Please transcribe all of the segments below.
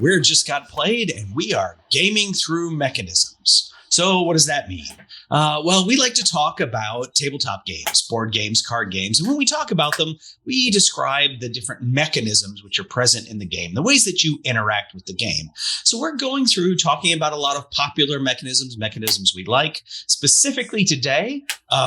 we're Just Got Played, and we are gaming through mechanisms. So what does that mean? Well, we like to talk about tabletop games, board games, card games. And when we talk about them, we describe the different mechanisms which are present in the game, the ways that you interact with the game. So we're going through talking about a lot of popular mechanisms we like. Specifically today,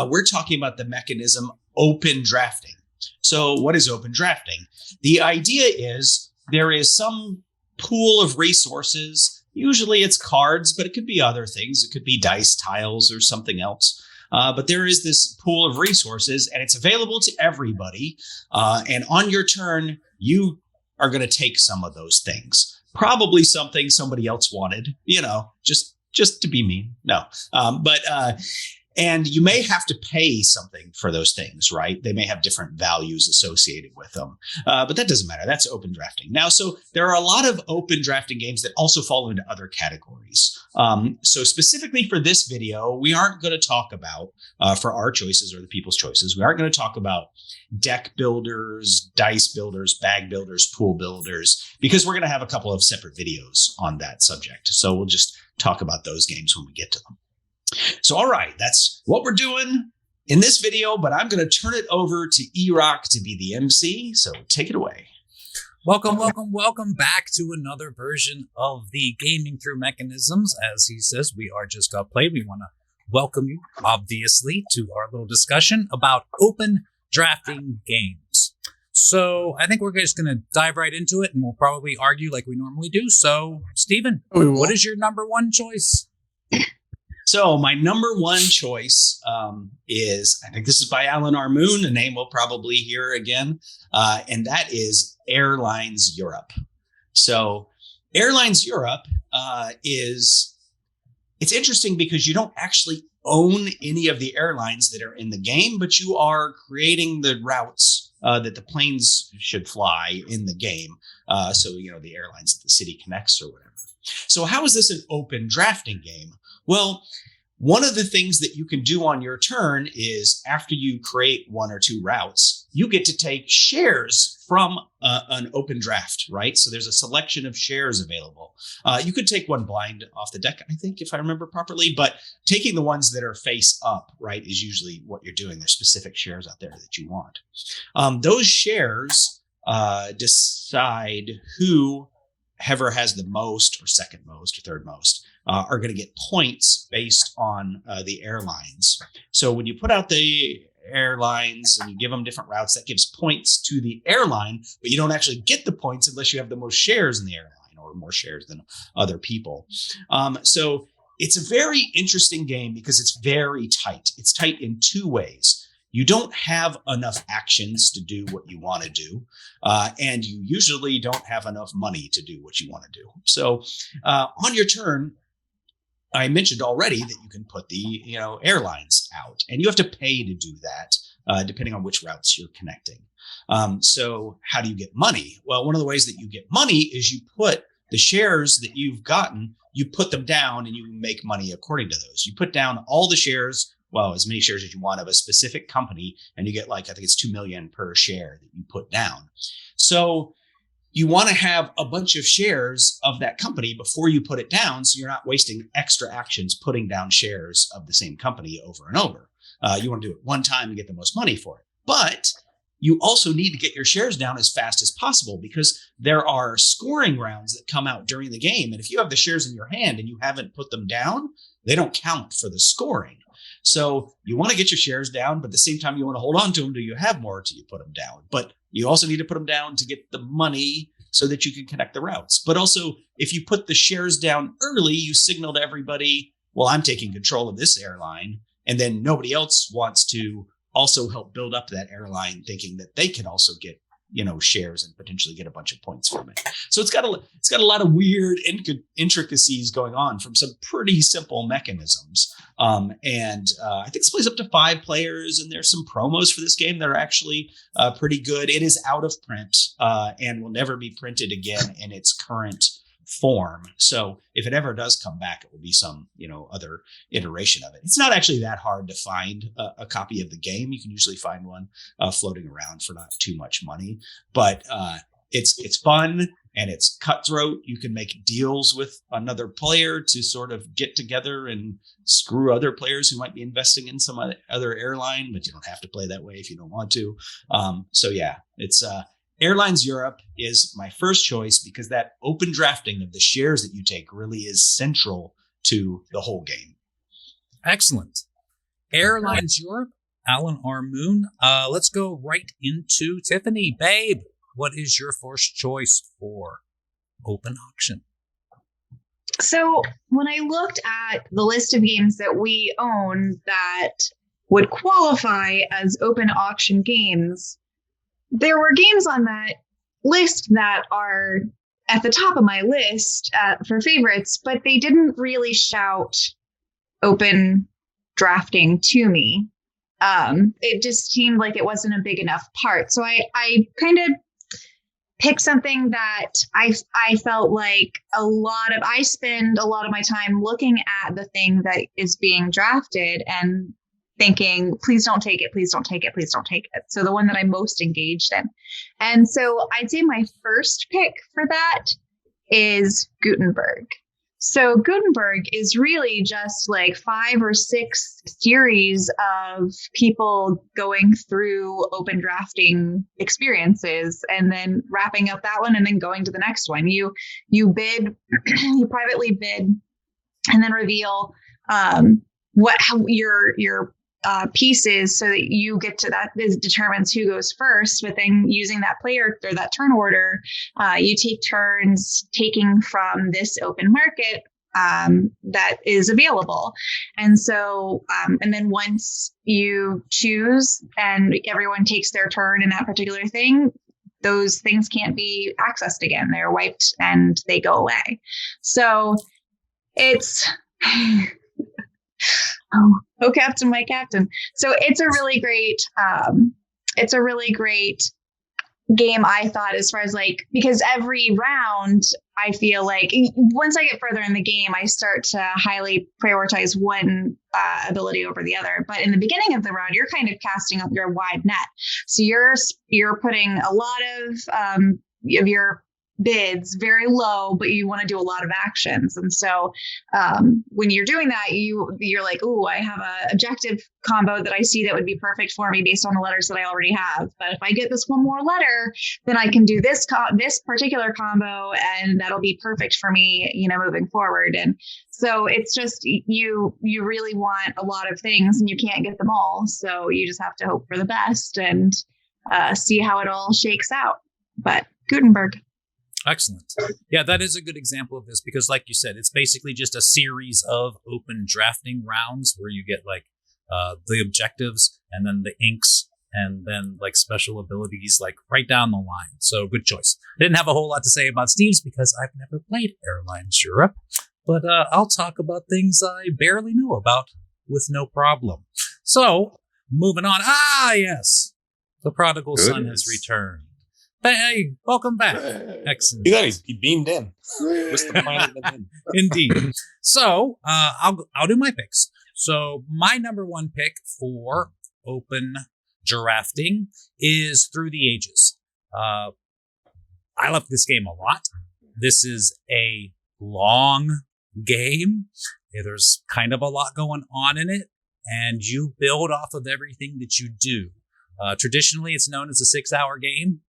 we're talking about the mechanism open drafting. So what is open drafting? The idea is there is some pool of resources. Usually it's cards, but it could be other things. It could be dice, tiles, or something else. But there is this pool of resources, and it's available to everybody. And on your turn, you are going to take some of those things. Probably something somebody else wanted, just to be mean. No. And you may have to pay something for those things, right? They may have different values associated with them, but that doesn't matter. That's open drafting. Now, so there are a lot of open drafting games that also fall into other categories. So specifically for this video, we aren't going to talk about, for our choices or the people's choices, we aren't going to talk about deck builders, dice builders, bag builders, pool builders, because we're going to have a couple of separate videos on that subject. So we'll just talk about those games when we get to them. So, all right, that's what we're doing in this video, but I'm going to turn it over to Erock to be the MC. So take it away. Welcome back to another version of the Gaming Through Mechanisms. As he says, we are Just Got Played. We want to welcome you, obviously, to our little discussion about open drafting games. So I think we're just going to dive right into it, and we'll probably argue like we normally do. So, Stephen, what is your number one choice? So my number one choice is, I think this is by Alan R. Moon, a name we'll probably hear again, and that is Airlines Europe. So Airlines Europe it's interesting because you don't actually own any of the airlines that are in the game, but you are creating the routes that the planes should fly in the game. So, the airlines that the city connects or whatever. So how is this an open drafting game? Well, one of the things that you can do on your turn is after you create one or two routes, you get to take shares from an open draft, right? So there's a selection of shares available. You could take one blind off the deck, I think, if I remember properly, but taking the ones that are face up, right, is usually what you're doing. There's specific shares out there that you want. Those shares decide whoever has the most or second most or third most are going to get points based on the airlines. So when you put out the airlines and you give them different routes, that gives points to the airline, but you don't actually get the points unless you have the most shares in the airline or more shares than other people. So it's a very interesting game because it's very tight. It's tight in two ways. You don't have enough actions to do what you want to do, and you usually don't have enough money to do what you want to do. So on your turn, I mentioned already that you can put the airlines out, and you have to pay to do that depending on which routes you're connecting. So how do you get money? Well, one of the ways that you get money is you put the shares that you've gotten, you put them down and you make money according to those. You put down all the shares, as many shares as you want of a specific company, and you get I think it's 2 million per share that you put down. So you want to have a bunch of shares of that company before you put it down, so you're not wasting extra actions putting down shares of the same company over and over. You want to do it one time and get the most money for it. But you also need to get your shares down as fast as possible because there are scoring rounds that come out during the game. And if you have the shares in your hand and you haven't put them down, they don't count for the scoring. So you want to get your shares down, but at the same time, you want to hold on to them till you have more till you put them down. But you also need to put them down to get the money so that you can connect the routes. But also, if you put the shares down early, you signal to everybody, well, I'm taking control of this airline. And then nobody else wants to also help build up that airline thinking that they can also get shares and potentially get a bunch of points from it. So it's got a lot of weird intricacies going on from some pretty simple mechanisms. And I think this plays up to 5 players, and there's some promos for this game that are actually pretty good. It is out of print and will never be printed again in its current form. So if it ever does come back, it will be some, other iteration of it. It's not actually that hard to find a copy of the game. You can usually find one floating around for not too much money, but it's fun. and it's cutthroat. You can make deals with another player to sort of get together and screw other players who might be investing in some other airline, but you don't have to play that way if you don't want to. So yeah, it's Airlines Europe is my first choice because that open drafting of the shares that you take really is central to the whole game. Excellent. Airlines Europe, Alan R. Moon. Let's go right into Tiffany. Babe, what is your first choice for open auction? So when I looked at the list of games that we own that would qualify as open auction games, there were games on that list that are at the top of my list for favorites, but they didn't really shout open drafting to me. It just seemed like it wasn't a big enough part. So I kind of picked something that I felt like I spend a lot of my time looking at the thing that is being drafted and thinking, please don't take it, please don't take it, please don't take it. So the one that I'm most engaged in. And so I'd say my first pick for that is Gutenberg. So Gutenberg is really just like 5 or 6 series of people going through open drafting experiences and then wrapping up that one and then going to the next one. You bid, you privately bid, and then reveal how your pieces so that you get to that determines who goes first. But then using that player or that turn order, you take turns taking from this open market that is available. And so, and then once you choose and everyone takes their turn in that particular thing, those things can't be accessed again. They're wiped and they go away. So it's oh, Captain, my Captain. So it's a really great game, I thought, as far as like, because every round, I feel like once I get further in the game, I start to highly prioritize one ability over the other. But in the beginning of the round, you're kind of casting up your wide net. So you're putting a lot of your bids very low, but you want to do a lot of actions. And so when you're doing that, you're like, oh, I have a objective combo that I see that would be perfect for me based on the letters that I already have. But if I get this one more letter, then I can do this particular combo, and that'll be perfect for me, moving forward. And so it's just you really want a lot of things, and you can't get them all. So you just have to hope for the best and see how it all shakes out. But Gutenberg. Excellent. Yeah, that is a good example of this because, like you said, it's basically just a series of open drafting rounds where you get like the objectives and then the inks and then like special abilities like right down the line. So good choice. I didn't have a whole lot to say about Steve's because I've never played Airlines Europe, but I'll talk about things I barely know about with no problem. So moving on. Yes, the prodigal son has returned. Hey, welcome back. Excellent. He beamed in. Indeed. So I'll do my picks. So my number one pick for open drafting is Through the Ages. I love this game a lot. This is a long game. There's kind of a lot going on in it, and you build off of everything that you do. Traditionally, it's known as a 6-hour game.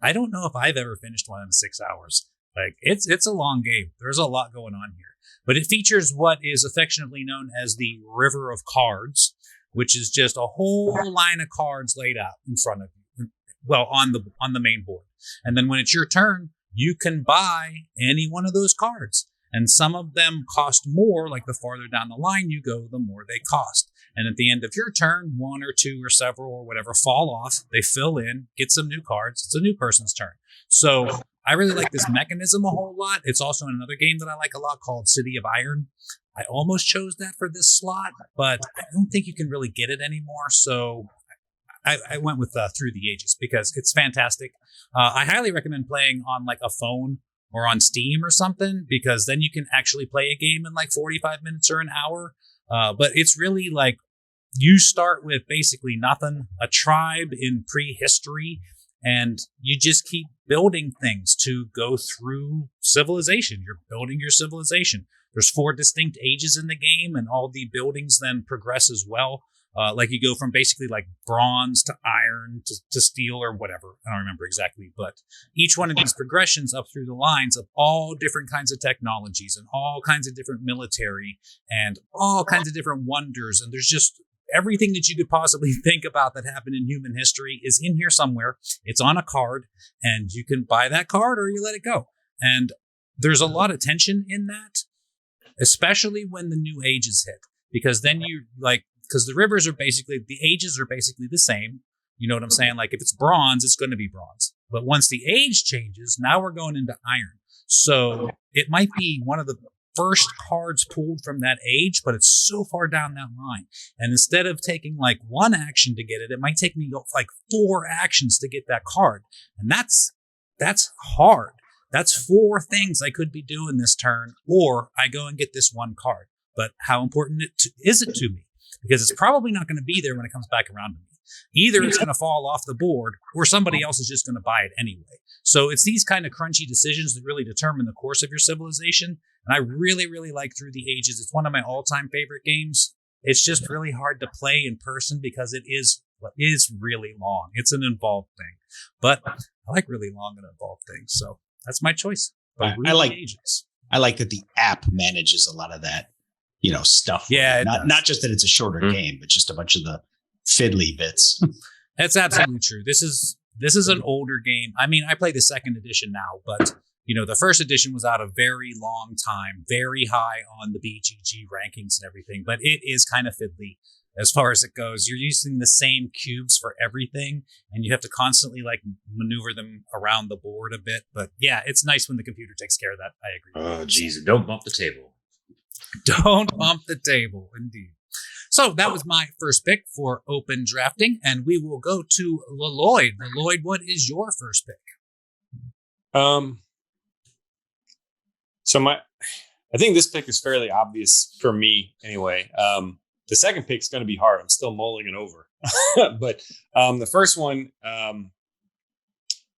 I don't know if I've ever finished one in 6 hours. Like it's a long game. There's a lot going on here, but it features what is affectionately known as the River of Cards, which is just a whole line of cards laid out in front of you. Well, on the main board. And then when it's your turn, you can buy any one of those cards. And some of them cost more, like the farther down the line you go, the more they cost. And at the end of your turn, one or two or several or whatever fall off, they fill in, get some new cards. It's a new person's turn. So I really like this mechanism a whole lot. It's also another game that I like a lot called City of Iron. I almost chose that for this slot, but I don't think you can really get it anymore. So I went with Through the Ages because it's fantastic. I highly recommend playing on like a phone or on Steam or something, because then you can actually play a game in like 45 minutes or an hour. But it's really like you start with basically nothing, a tribe in prehistory, And you just keep building things to go through civilization. You're building your civilization. There's 4 distinct ages in the game, and all the buildings then progress as well. Like you go from basically like bronze to iron to steel or whatever. I don't remember exactly, but each one of these progressions up through the lines of all different kinds of technologies and all kinds of different military and all kinds of different wonders. And there's just everything that you could possibly think about that happened in human history is in here somewhere. It's on a card, and you can buy that card or you let it go. And there's a lot of tension in that, especially when the new ages hit, because then you like, because the rivers are basically, the ages are basically the same. You know what I'm saying? Like if it's bronze, it's going to be bronze. But once the age changes, now we're going into iron. So it might be one of the first cards pulled from that age, but it's so far down that line. And instead of taking like 1 action to get it, it might take me like 4 actions to get that card. And that's hard. That's 4 things I could be doing this turn, or I go and get this 1 card. But how important is it to me? Because it's probably not going to be there when it comes back around to me. Either it's going to fall off the board, or somebody else is just going to buy it anyway. So it's these kind of crunchy decisions that really determine the course of your civilization. And I really, really like Through the Ages. It's one of my all-time favorite games. It's just really hard to play in person because it is really long. It's an involved thing. But I like really long and involved things. So that's my choice. I like Ages. I like that the app manages a lot of that, stuff. Yeah. Not just that it's a shorter game, but just a bunch of the fiddly bits. That's absolutely true. This is an older game. I mean, I play the 2nd edition now, but the 1st edition was out a very long time, very high on the BGG rankings and everything, but it is kind of fiddly as far as it goes. You're using the same cubes for everything, and you have to constantly like maneuver them around the board a bit. But yeah, it's nice when the computer takes care of that. I agree. Oh, geez, don't bump the table. Don't bump the table, indeed. So that was my first pick for open drafting, and we will go to Lloyd. Lloyd, what is your first pick? So I think this pick is fairly obvious for me anyway. The second pick is going to be hard. I'm still mulling it over, but the first one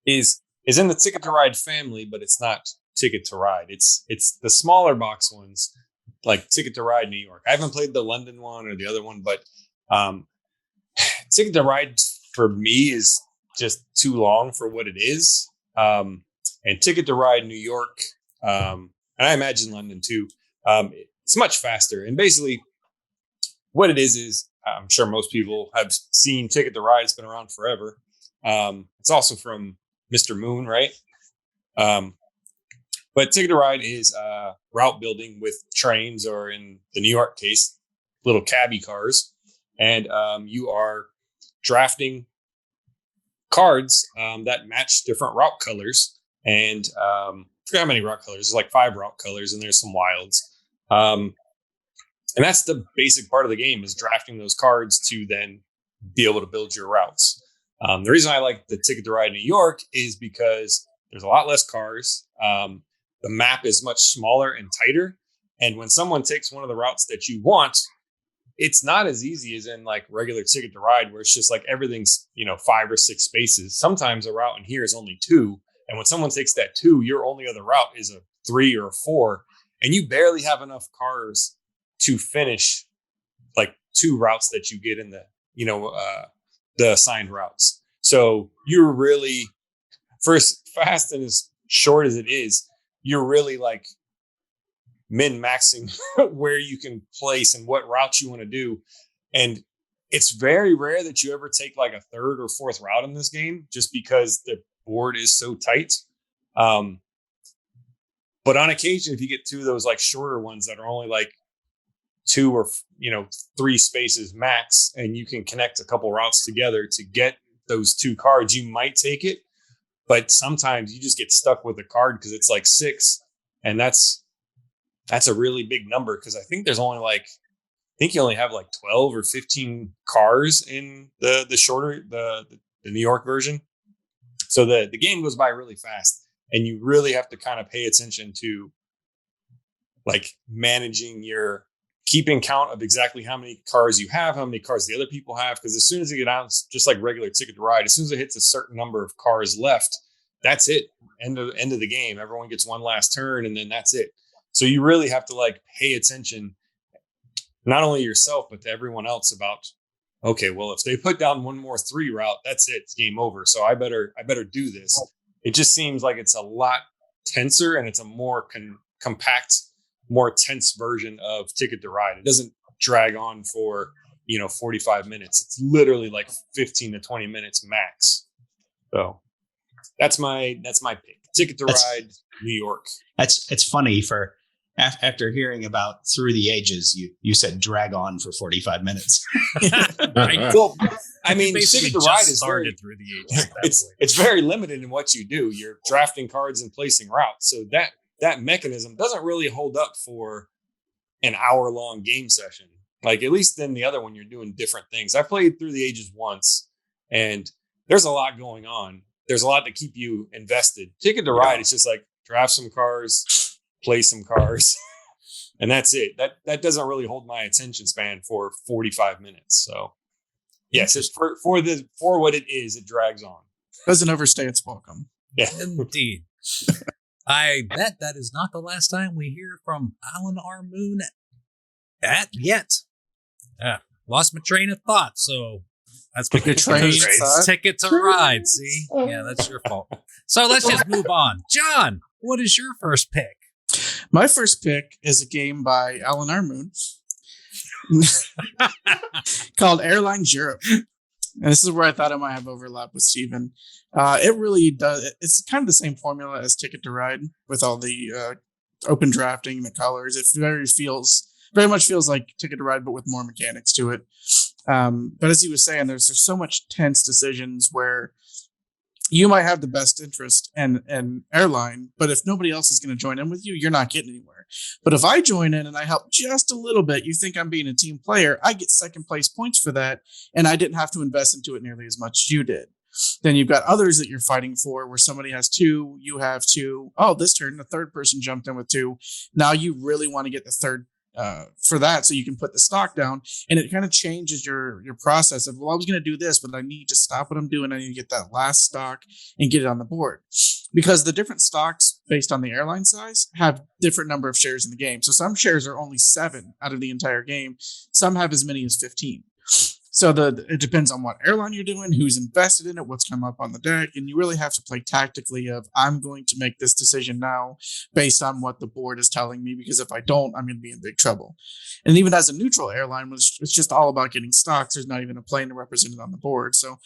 is in the Ticket to Ride family, but it's not Ticket to Ride. It's the smaller box ones, like Ticket to Ride New York. I haven't played the London one or the other one, but Ticket to Ride for me is just too long for what it is. And Ticket to Ride New York, and I imagine London too, it's much faster. And basically what it is I'm sure most people have seen Ticket to Ride. It's been around forever. It's also from Mr. Moon, right? But Ticket to Ride is route building with trains, or in the New York case, little cabbie cars. And you are drafting cards that match different route colors. And I forget how many route colors. There's like 5 route colors, and there's some wilds. And that's the basic part of the game, is drafting those cards to then be able to build your routes. The reason I like the Ticket to Ride New York is because there's a lot less cars. The map is much smaller and tighter. And when someone takes one of the routes that you want, it's not as easy as in like regular Ticket to Ride, where it's just like everything's, 5 or 6 spaces. Sometimes a route in here is only 2. And when someone takes that 2, your only other route is a 3 or a 4. And you barely have enough cars to finish like 2 routes that you get in the assigned routes. So you're really, first, fast and as short as it is, you're really like min-maxing where you can place and what routes you want to do. And it's very rare that you ever take like a 3rd or 4th route in this game, just because the board is so tight. But on occasion, if you get 2 of those like shorter ones that are only like 2 or 3 spaces max, and you can connect a couple routes together to get those 2 cards, you might take it. But sometimes you just get stuck with a card because it's like 6, and that's a really big number, because I think there's only you only have like 12 or 15 cars in the shorter the New York version. So the game goes by really fast, and you really have to kind of pay attention to like managing your keeping count of exactly how many cars you have, how many cars the other people have. Because as soon as you get out, just like regular Ticket to Ride, as soon as it hits a certain number of cars left, that's it. End of the game. Everyone gets one last turn, and then that's it. So you really have to like pay attention, not only yourself, but to everyone else about, okay, well, if they put down one more 3 route, that's it. It's game over. So I better do this. It just seems like it's a lot tenser, and it's a more compact, more tense version of Ticket to Ride. It doesn't drag on for 45 minutes. It's literally like 15 to 20 minutes max. So that's my pick. Ticket to Ride, New York. It's funny for after hearing about Through the Ages, you said drag on for 45 minutes. Right. Well, I mean, Basically Ticket to Ride just is started Through the Ages. at that point. it's very limited in what you do. You're drafting cards and placing routes. So that mechanism doesn't really hold up for an hour-long game session. Like, at least in the other one, you're doing different things. I played Through the Ages once, and there's a lot going on. There's a lot to keep you invested. Ticket to Ride, it's just like draft some cars, play some cars, and that's it. That doesn't really hold my attention span for 45 minutes. So, yes, it's for what it is, it drags on. Doesn't overstay its welcome. Yeah. Indeed. I bet that is not the last time we hear from Alan R. Moon yet. Lost my train of thought, so that's Your train of thought? Ticket to Ride. See? Yeah, that's your fault. So let's just move on. John, what is your first pick? My first pick is a game by Alan R. Moon called Airlines Europe. And this is where I thought I might have overlap with Steven. It really does. It's kind of the same formula as Ticket to Ride with all the open drafting, the colors. It very much feels like Ticket to Ride, but with more mechanics to it. But as he was saying, there's so much tense decisions where you might have the best interest and airline, but if nobody else is going to join in with you, you're not getting anywhere. But if I join in and I help just a little bit, you think I'm being a team player, I get second place points for that, and I didn't have to invest into it nearly as much as you did. Then you've got others that you're fighting for where somebody has 2, you have 2. Oh, this turn, the third person jumped in with 2. Now you really want to get the third for that, so you can put the stock down, and it kind of changes your process of, well, I was going to do this, but I need to stop what I'm doing. I need to get that last stock and get it on the board, because the different stocks based on the airline size have different number of shares in the game. So some shares are only 7 out of the entire game. Some have as many as 15. So it depends on what airline you're doing, who's invested in it, what's come up on the deck, and you really have to play tactically of, I'm going to make this decision now based on what the board is telling me, because if I don't, I'm going to be in big trouble. And even as a neutral airline, it's just all about getting stocks. There's not even a plane represented on the board. So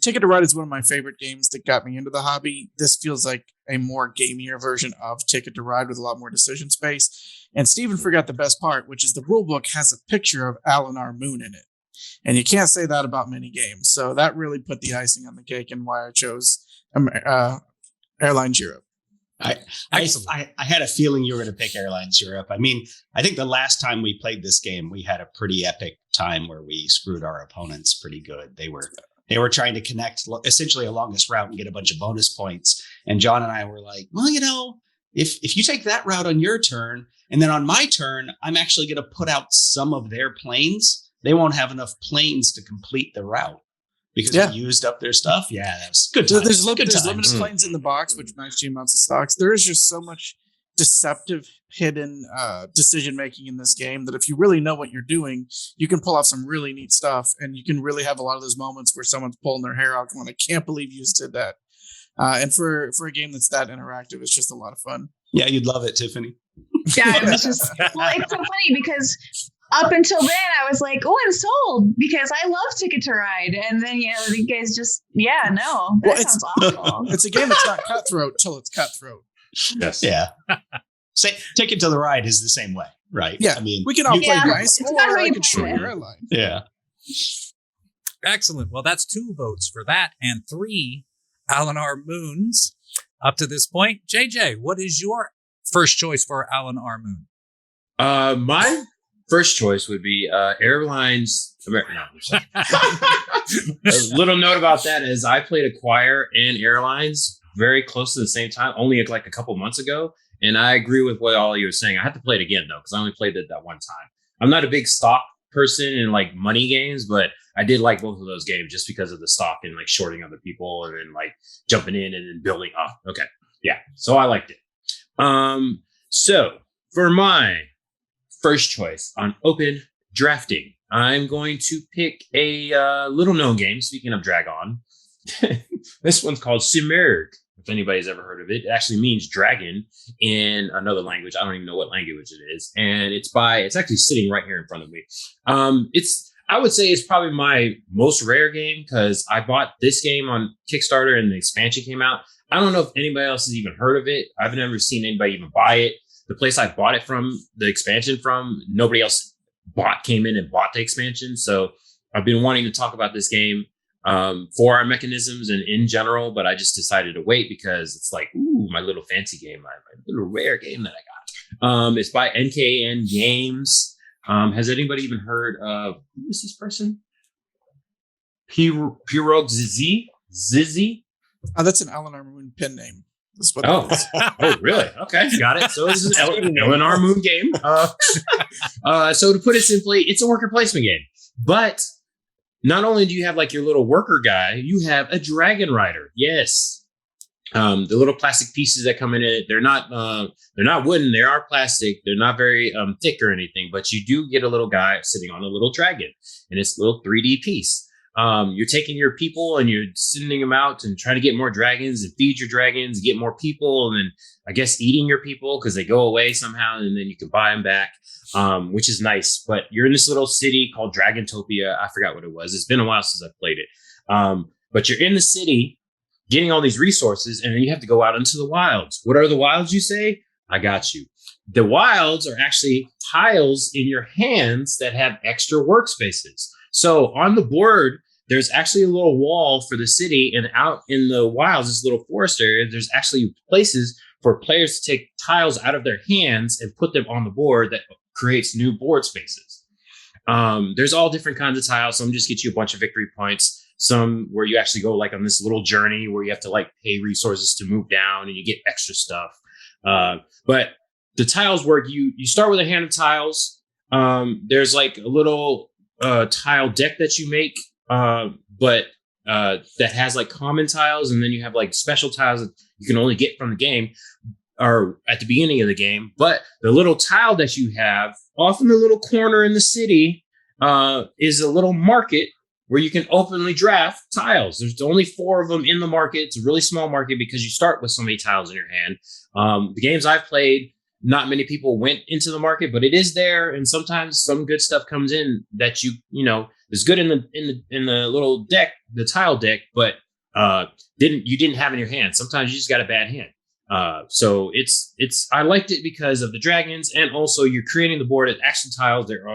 Ticket to Ride is one of my favorite games that got me into the hobby. This feels like a more gamier version of Ticket to Ride with a lot more decision space. And Steven forgot the best part, which is the rule book has a picture of Alan R. Moon in it. And you can't say that about many games. So that really put the icing on the cake and why I chose Airlines Europe. I had a feeling you were going to pick Airlines Europe. I mean, I think the last time we played this game, we had a pretty epic time where we screwed our opponents pretty good. They were trying to connect essentially along this route and get a bunch of bonus points. And John and I were like, well, if you take that route on your turn, and then on my turn, I'm actually going to put out some of their planes. They won't have enough planes to complete the route because we used up their stuff. Yeah, that was good. There's limited planes in the box, which match amounts of stocks. There is just so much deceptive hidden decision making in this game that if you really know what you're doing, you can pull off some really neat stuff, and you can really have a lot of those moments where someone's pulling their hair out going, I can't believe you just did that. And for a game that's that interactive, it's just a lot of fun. Yeah, you'd love it, Tiffany. Yeah, it was just, well, it's so funny because up until then I was like, oh, I'm sold because I love Ticket to Ride. And then, you guys just, sounds awful. It's a game that's not cutthroat till it's cutthroat. Yes. Yeah. Say, Ticket to the Ride is the same way, right? Yeah. I mean, we can all play nice, it's or not how I you can show play your it. airline. Yeah. Excellent. Well, that's 2 votes for that and 3 Alan R. Moons up to this point. JJ, what is your first choice for Alan R. Moon? My first choice would be Airlines. No, I'm sorry. A little note about that is I played Acquire and Airlines very close to the same time, only like a couple months ago. And I agree with what all you were saying. I have to play it again though, because I only played it that one time. I'm not a big stock person in like money games, but I did like both of those games just because of the stock and like shorting other people and then like jumping in and then building up. Okay. Yeah. So I liked it. So for my first choice on open drafting, I'm going to pick a little known game. Speaking of Dragon, this one's called Simurgh. If anybody's ever heard of it, it actually means dragon in another language. I don't even know what language it is. And it's actually sitting right here in front of me. I would say it's probably my most rare game because I bought this game on Kickstarter and the expansion came out. I don't know if anybody else has even heard of it. I've never seen anybody even buy it. The place I bought it from, the expansion from, nobody else came in and bought the expansion. So I've been wanting to talk about this game for our mechanisms and in general, but I just decided to wait because it's like, ooh, my little fancy game, my little rare game that I got. It's by NKN Games. Has anybody even heard of, who is this person? Pirog Zizzy? Oh, that's an Eleanor Moon pen name. That's what oh, really? Okay, got it. So this is an Eleanor Moon game. So to put it simply, it's a worker placement game. But not only do you have like your little worker guy, you have a dragon rider. Yes. The little plastic pieces that come in it, they're not wooden. They are plastic. They're not very thick or anything, but you do get a little guy sitting on a little dragon and it's a little 3D piece. You're taking your people and you're sending them out and trying to get more dragons and feed your dragons, get more people, and then I guess eating your people because they go away somehow and then you can buy them back, which is nice. But you're in this little city called Dragontopia. I forgot what it was. It's been a while since I've played it. But you're in the city getting all these resources and then you have to go out into the wilds. What are the wilds, you say? I got you. The wilds are actually tiles in your hands that have extra workspaces. So on the board, there's actually a little wall for the city, and out in the wilds, this little forest area, there's actually places for players to take tiles out of their hands and put them on the board that creates new board spaces. There's all different kinds of tiles. Some just get you a bunch of victory points. Some where you actually go like on this little journey where you have to like pay resources to move down and you get extra stuff. But the tiles work. You start with a hand of tiles. There's like a little tile deck that you make. But that has like common tiles, and then you have like special tiles that you can only get from the game or at the beginning of the game. But the little tile that you have off in the little corner in the city is a little market where you can openly draft tiles. There's only 4 of them in the market. It's a really small market because you start with so many tiles in your hand. The games I've played, not many people went into the market, but it is there. And sometimes some good stuff comes in that you know is good in the little deck, the tile deck, but you didn't have in your hand. Sometimes you just got a bad hand. So I liked it because of the dragons, and also you're creating the board. It's actually tiles. They're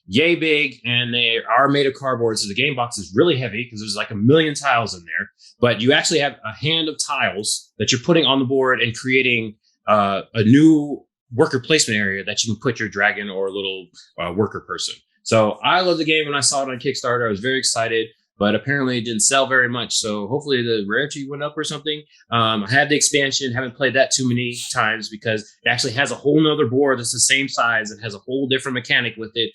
yay big, and they are made of cardboard. So the game box is really heavy because there's like a million tiles in there. But you actually have a hand of tiles that you're putting on the board and creating a new worker placement area that you can put your dragon or little worker person. So I love the game. When I saw it on Kickstarter, I was very excited, but apparently it didn't sell very much. So hopefully the rarity went up or something. I had the expansion, haven't played that too many times because it actually has a whole nother board that's the same size and has a whole different mechanic with it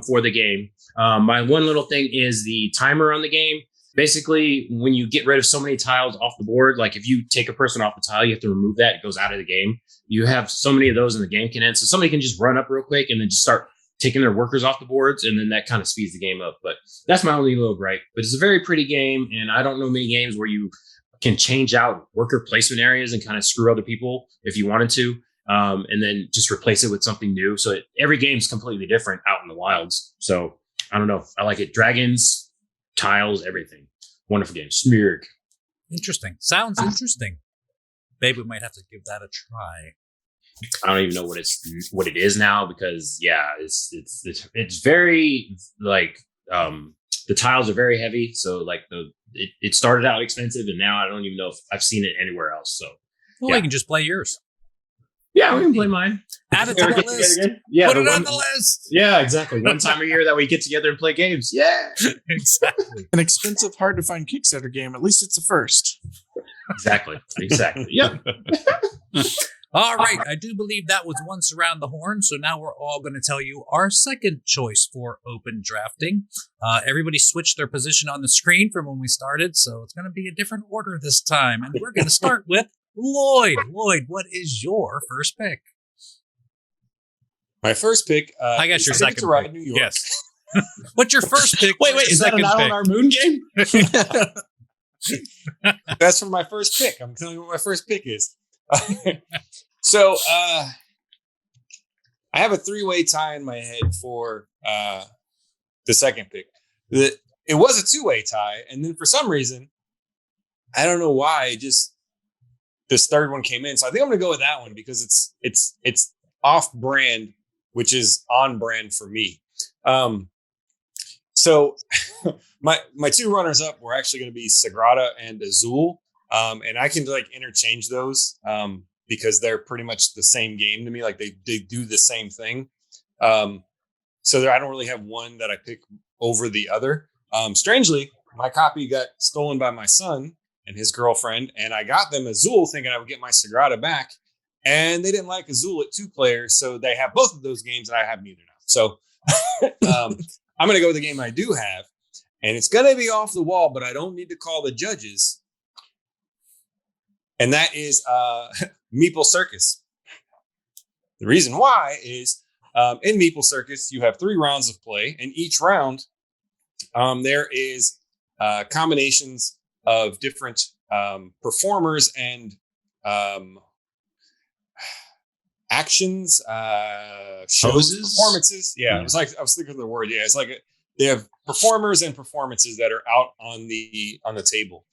for the game. My one little thing is the timer on the game. Basically, when you get rid of so many tiles off the board, like if you take a person off the tile, you have to remove that. It goes out of the game. You have so many of those in the game can end. So somebody can just run up real quick and then just start taking their workers off the boards. And then that kind of speeds the game up. But that's my only little gripe. But it's a very pretty game. And I don't know many games where you can change out worker placement areas and kind of screw other people if you wanted to. And then just replace it with something new. So every game is completely different out in the wilds. So I don't know. I like it. Dragons, tiles, everything. Wonderful game. Simurgh. Interesting. Sounds interesting. Maybe we might have to give that a try. I don't even know what it is now because it's very like the tiles are very heavy. So like it started out expensive and now I don't even know if I've seen it anywhere else. So well, we can just play yours. Yeah, we can play mine. Add it to the list. Yeah, put it on the list. Yeah, exactly. One time a year that we get together and play games. Yeah, exactly. An expensive, hard to find Kickstarter game. At least it's a first. Exactly. Yep. All right, I do believe that was once around the horn, so now we're all going to tell you our second choice for open drafting. Everybody switched their position on the screen from when we started, so it's going to be a different order this time. And we're going to start with Lloyd. Lloyd, what is your first pick? My first pick. I guess your second to ride pick. New York. Yes. What's your first pick? Wait, is that an Isle on Our Moon game? That's for my first pick. I'm telling you what my first pick is. So I have a 3-way tie in my head for the second pick. It was a 2-way tie, and then for some reason, I don't know why, just this third one came in. So I think I'm gonna go with that one because it's off brand, which is on brand for me. So my two runners up were actually going to be Sagrada and Azul. And I can like interchange those because they're pretty much the same game to me. Like they do the same thing. So I don't really have one that I pick over the other. Strangely, my copy got stolen by my son and his girlfriend, and I got them Azul thinking I would get my Sagrada back. And they didn't like Azul at 2 players, so they have both of those games, and I have neither now. So I'm going to go with the game I do have, and it's going to be off the wall, but I don't need to call the judges. And that is Meeple Circus. The reason why is in Meeple Circus, you have 3 rounds of play, and each round there is combinations of different performers and actions, shows, performances. Yeah, it was like I was thinking of the word. Yeah, it's like they have performers and performances that are out on the table,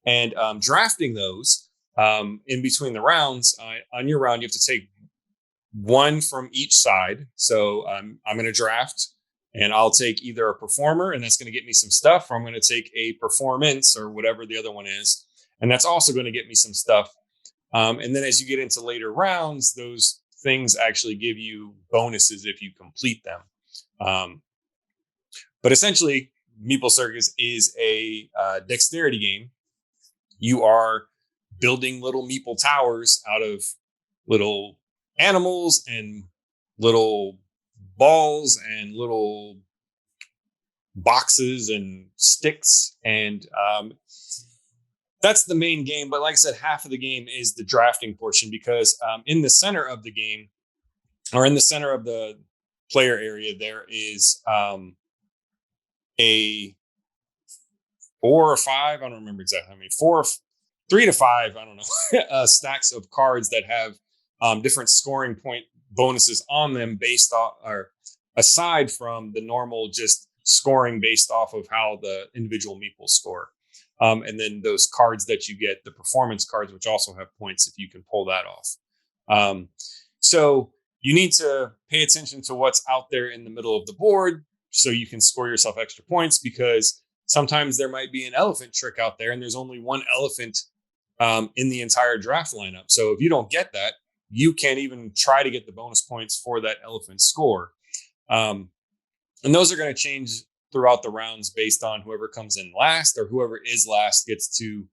and drafting those in between the rounds. On your round, you have to take one from each side. So I'm going to draft, and I'll take either a performer, and that's going to get me some stuff, or I'm going to take a performance or whatever the other one is, and that's also going to get me some stuff. And then as you get into later rounds, those things actually give you bonuses if you complete them. But essentially, Meeple Circus is a dexterity game. You are building little meeple towers out of little animals and little balls and little boxes and sticks. And that's the main game. But like I said, half of the game is the drafting portion because in the center of the game, or in the center of the player area, there is a 4 or 5, I don't remember exactly how many, 3 to 5, I don't know, stacks of cards that have different scoring point bonuses on them based off, or aside from the normal just scoring based off of how the individual meeples score. And then those cards that you get, the performance cards, which also have points if you can pull that off. So you need to pay attention to what's out there in the middle of the board so you can score yourself extra points, because sometimes there might be an elephant trick out there and there's only one elephant in the entire draft lineup. So if you don't get that, you can't even try to get the bonus points for that elephant score. And those are going to change throughout the rounds based on whoever comes in last, or whoever is last gets to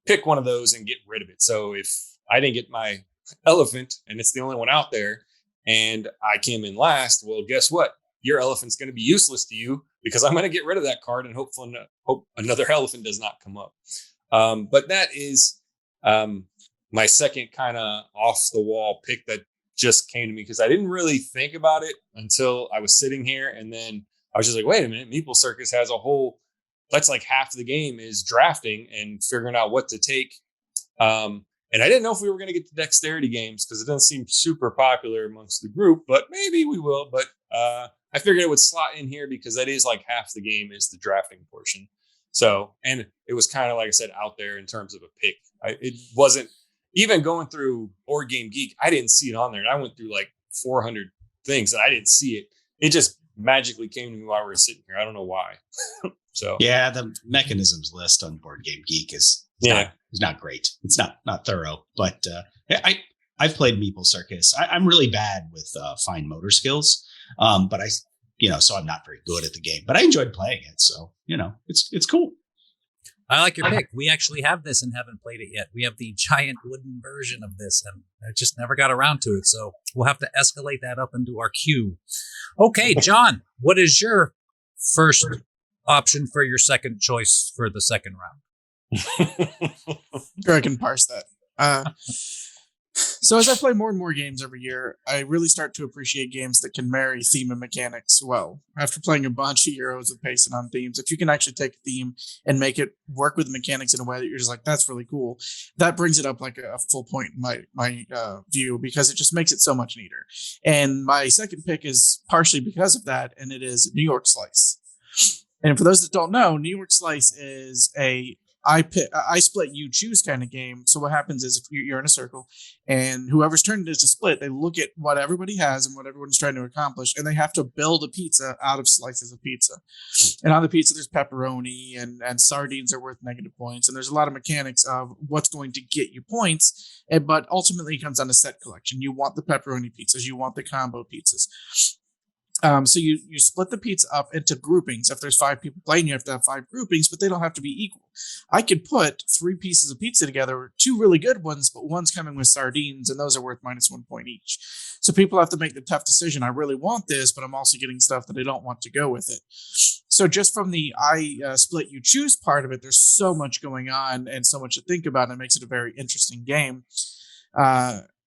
pick one of those and get rid of it. So if I didn't get my elephant and it's the only one out there and I came in last, well, guess what? Your elephant's going to be useless to you because I'm going to get rid of that card and hope another elephant does not come up. But that is my second kind of off the wall pick that just came to me because I didn't really think about it until I was sitting here. And then I was just like, wait a minute, Meeple Circus has a whole, that's like half the game is drafting and figuring out what to take. And I didn't know if we were going to get to dexterity games because it doesn't seem super popular amongst the group, but maybe we will. But I figured it would slot in here because that is like half the game is the drafting portion. So, and it was kind of, like I said, out there in terms of a pick. It wasn't even going through Board Game Geek. I didn't see it on there. And I went through like 400 things and I didn't see it. It just magically came to me while we were sitting here. I don't know why. So yeah, the mechanisms list on Board Game Geek is not great. It's not thorough, but I've played Meeple Circus. I'm really bad with fine motor skills, but so I'm not very good at the game. But I enjoyed playing it, so it's cool. I like your pick. We actually have this and haven't played it yet. We have the giant wooden version of this, and I just never got around to it. So we'll have to escalate that up into our queue. Okay, John, what is your first option for your second choice for the second round? Sure, I can parse that. So as I play more and more games every year, I really start to appreciate games that can marry theme and mechanics well. After playing a bunch of Euros with pacing on themes, if you can actually take a theme and make it work with mechanics in a way that you're just like, that's really cool, that brings it up like a full point in my view, because it just makes it so much neater. And my second pick is partially because of that, and it is New York Slice. And for those that don't know, New York Slice is a I split, you choose kind of game. So what happens is if you're in a circle and whoever's turn it is to split, they look at what everybody has and what everyone's trying to accomplish, and they have to build a pizza out of slices of pizza. And on the pizza, there's pepperoni and sardines are worth negative points. And there's a lot of mechanics of what's going to get you points. But ultimately it comes down to set collection. You want the pepperoni pizzas. You want the combo pizzas. So you split the pizza up into groupings. If there's 5 people playing, you have to have 5 groupings, but they don't have to be equal. I could put 3 pieces of pizza together, 2 really good ones, but one's coming with sardines, and those are worth -1 point each. So people have to make the tough decision. I really want this, but I'm also getting stuff that I don't want to go with it. So just from the split you choose part of it, there's so much going on and so much to think about, and it makes it a very interesting game.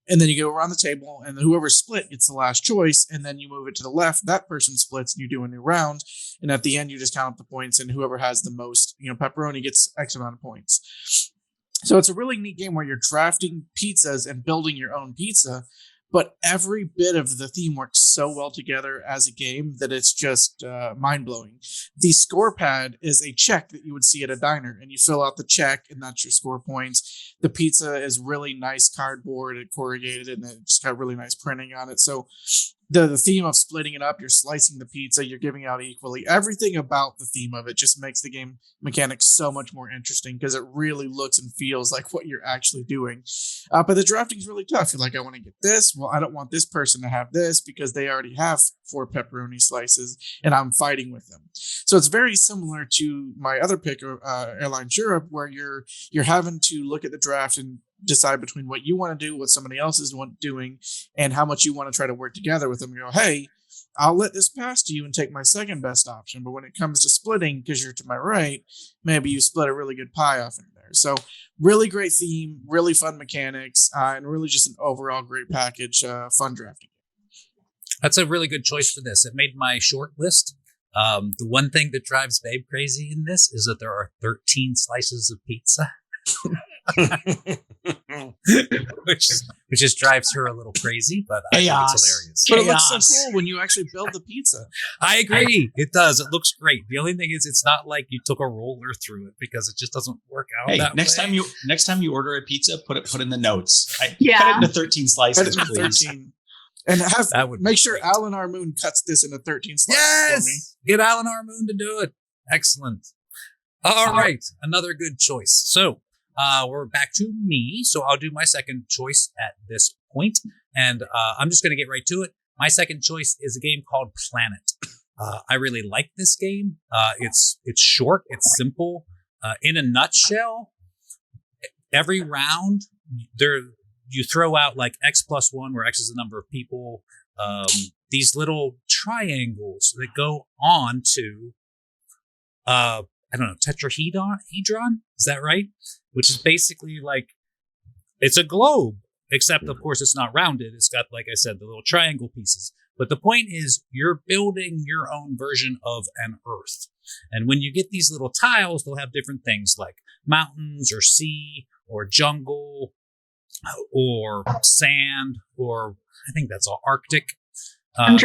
And then you go around the table, and whoever split gets the last choice. And then you move it to the left. That person splits, and you do a new round. And at the end, you just count up the points, and whoever has the most, pepperoni gets X amount of points. So it's a really neat game where you're drafting pizzas and building your own pizza. But every bit of the theme works so well together as a game that it's just mind-blowing. The score pad is a check that you would see at a diner, and you fill out the check, and that's your score points. The pizza is really nice cardboard and corrugated, and it's got really nice printing on it. So the theme of splitting it up, you're slicing the pizza, you're giving out equally. Everything about the theme of it just makes the game mechanics so much more interesting because it really looks and feels like what you're actually doing. But the drafting is really tough. You're like, I want to get this. Well, I don't want this person to have this because they already have 4 pepperoni slices and I'm fighting with them. So it's very similar to my other pick, Airlines Europe, where you're having to look at the draft and decide between what you want to do, what somebody else is doing, and how much you want to try to work together with them. You go, hey, I'll let this pass to you and take my second best option. But when it comes to splitting, because you're to my right, maybe you split a really good pie off in there. So really great theme, really fun mechanics, and really just an overall great package, fun drafting. That's a really good choice for this. It made my short list. The one thing that drives Babe crazy in this is that there are 13 slices of pizza. which just drives her a little crazy, but I think it's hilarious. But it looks so cool when you actually build the pizza. I agree. It does. It looks great. The only thing is, it's not like you took a roller through it because it just doesn't work out. Hey, that next way. time you order a pizza, put in the notes. Cut it Yeah. into 13 slices, Cut it into please. 13. And make sure Alan R. Moon cuts this into 13 slices for me. Get Alan R. Moon to do it. Excellent. All right. Another good choice. So we're back to me. So I'll do my second choice at this point. And I'm just going to get right to it. My second choice is a game called Planet. I really like this game. It's short. It's simple. In a nutshell, every round you throw out like X+1, where X is the number of people. These little triangles that go on to, I don't know, tetrahedron? Is that right? Which is basically like, it's a globe, except of course it's not rounded. It's got, like I said, the little triangle pieces. But the point is, you're building your own version of an Earth. And when you get these little tiles, they'll have different things like mountains or sea or jungle or sand, or I think that's all Arctic. And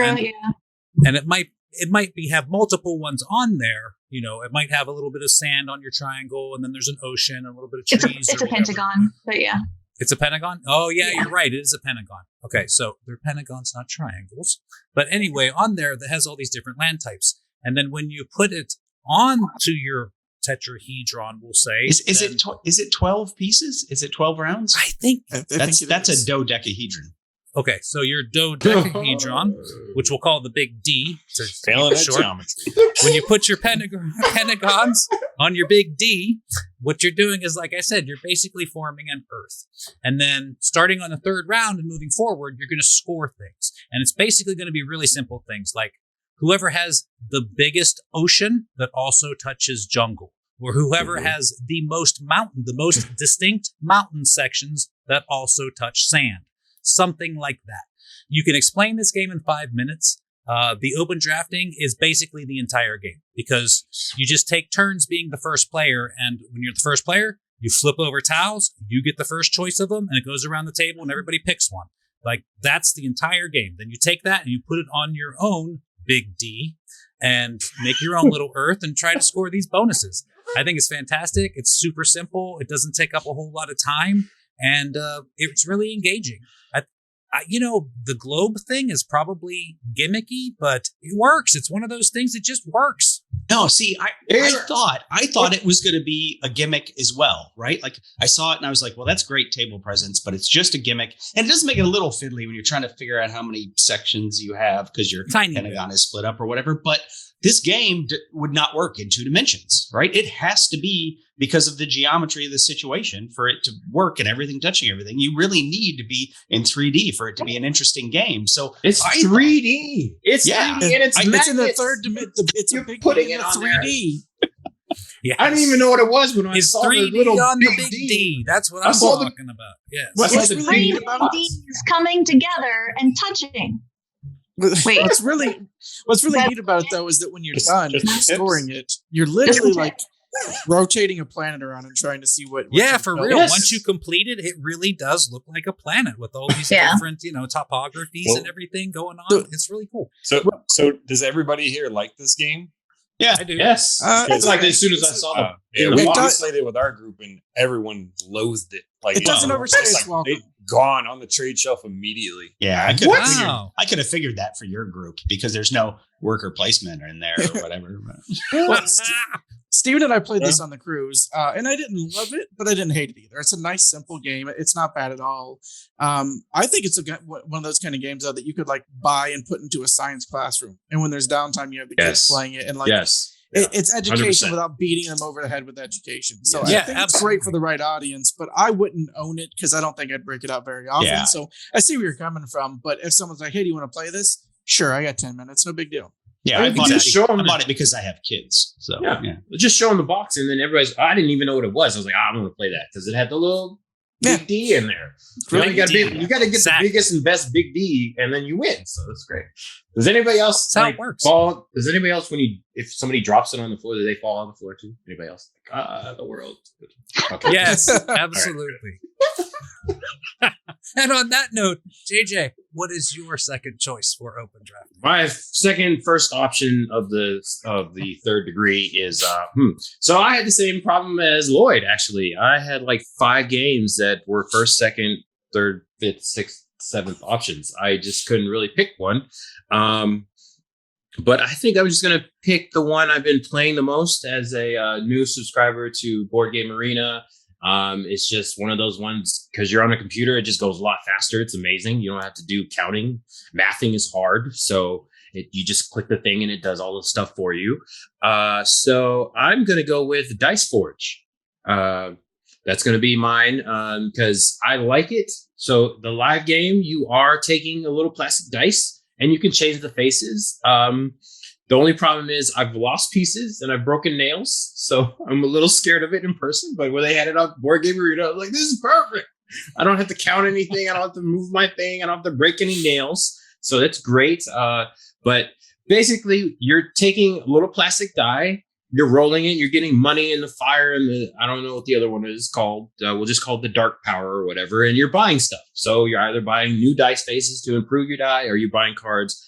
it might have multiple ones on there. You know, it might have a little bit of sand on your triangle, and then there's an ocean and a little bit of trees. It's a pentagon, but yeah. It's a pentagon? Oh, yeah, you're right. It is a pentagon. Okay, so they're pentagons, not triangles. But anyway, on there, that has all these different land types. And then when you put it onto your tetrahedron, we'll say. Is it 12 pieces? Is it 12 rounds? I think that's a dodecahedron. Okay, so your dodecahedron, which we'll call the big D, to Failing keep it at short. geometry. When you put your pentagons on your big D, what you're doing is, like I said, you're basically forming an Earth. And then starting on the third round and moving forward, you're going to score things. And it's basically going to be really simple things like whoever has the biggest ocean that also touches jungle, or whoever has the most distinct mountain sections that also touch sand. Something like that. You can explain this game in 5 minutes. The open drafting is basically the entire game because you just take turns being the first player. And when you're the first player, you flip over tiles, you get the first choice of them, and it goes around the table and everybody picks one. Like, that's the entire game. Then you take that and you put it on your own big D and make your own little Earth and try to score these bonuses. I think it's fantastic. It's super simple. It doesn't take up a whole lot of time. And it's really engaging. The globe thing is probably gimmicky, but it works. It's one of those things that just works. No, see, I thought it was going to be a gimmick as well, right? Like I saw it and I was like, well, that's great table presence, but it's just a gimmick. And it does make it a little fiddly when you're trying to figure out how many sections you have because your pentagon is split up or whatever. But this game would not work in 2 dimensions, right? It has to be because of the geometry of the situation for it to work and everything touching everything. You really need to be in 3D for it to be an interesting game. So it's 3D. It's 3D and it's in the third dimension. It's a big putting game it in on 3D. Yes. I didn't even know what it was when I saw 3D the little on the big D. That's what I'm talking about. Yes. What's It's really 3 Ds coming together and touching. Wait. What's really neat about it though is that when you're done scoring it, you're literally like rotating a planet around and trying to see what for real. Yes. Once you complete it, it really does look like a planet with all these different, topographies and everything going on. It's really cool. So does everybody here like this game? Yeah, I do. Yes. It's like as soon as I saw them. We played it with our group and everyone loathed it. Like it doesn't overstay its welcome. Gone on the trade shelf immediately. Yeah, I could have figured that for your group because there's no worker placement in there or whatever. Well, Steven and I played this on the cruise, and I didn't love it, but I didn't hate it either. It's a nice, simple game. It's not bad at all. I think it's one of those kind of games though that you could like buy and put into a science classroom, and when there's downtime, you have the kids playing it, and like it's education 100%. Without beating them over the head with education. So I think it's great for the right audience, but I wouldn't own it because I don't think I'd break it out very often. Yeah. So I see where you're coming from, but if someone's like, "Hey, do you want to play this?" Sure, I got 10 minutes, no big deal. Yeah, I bought it because I have kids. So just show them the box, and then I didn't even know what it was. I was like, I don't want to play that because it had the little big D in there. You got to get the biggest and best big D, and then you win. So that's great. Does anybody else how it works? Does anybody else if somebody drops it on the floor, do they fall on the floor too? Anybody else? The world. Okay. Yes, absolutely. And on that note, JJ, what is your second choice for open draft? My first option of the third degree is So I had the same problem as Lloyd. Actually, I had like 5 games that were first, second, third, fifth, sixth, seventh options. I just couldn't really pick one. But I think I'm just going to pick the one I've been playing the most as a new subscriber to Board Game Arena. It's just one of those ones because you're on a computer, it just goes a lot faster. It's amazing. You don't have to do counting. Mathing is hard. So you just click the thing and it does all the stuff for you. So I'm going to go with Dice Forge. That's going to be mine because I like it. So the live game, you are taking a little plastic dice and you can change the faces. The only problem is I've lost pieces and I've broken nails. So I'm a little scared of it in person. But when they had it on Board Game Arena, I was like, this is perfect. I don't have to count anything. I don't have to move my thing. I don't have to break any nails. So that's great. But basically, you're taking a little plastic die. You're rolling it. You're getting money in the fire. And I don't know what the other one is called. We'll just call it the dark power or whatever. And you're buying stuff. So you're either buying new dice faces to improve your die or you're buying cards.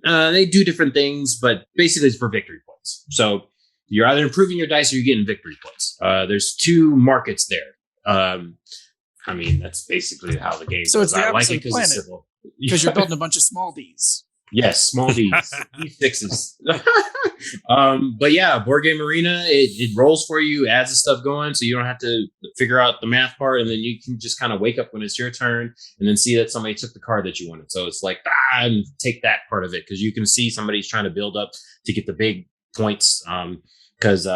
They do different things, but basically it's for victory points. So you're either improving your dice or you're getting victory points. There's 2 markets there. That's basically how the game So goes. it's the I like opposite it because it's simple. Because you're building a bunch of small Ds. Yes, small D's, D6s. But yeah, Board Game Arena, it rolls for you, adds the stuff going, so you don't have to figure out the math part, and then you can just kind of wake up when it's your turn, and then see that somebody took the card that you wanted. So it's like, and take that part of it, because you can see somebody's trying to build up to get the big points, because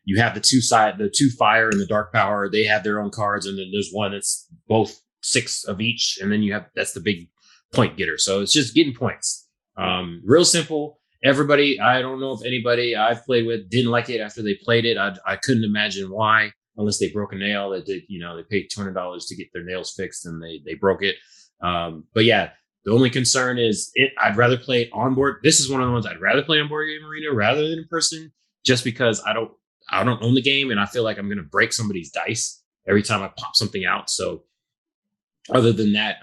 you have the two fire and the dark power, they have their own cards, and then there's one that's both 6 of each, and then that's the big point getter. So it's just getting points. Real simple. Everybody, I don't know if anybody I've played with didn't like it after they played it. I couldn't imagine why, unless they broke a nail. They paid $200 to get their nails fixed, and they broke it. But yeah, the only concern is I'd rather play it on board. This is one of the ones I'd rather play on Board Game Arena rather than in person, just because I don't own the game, and I feel like I'm going to break somebody's dice every time I pop something out. So other than that,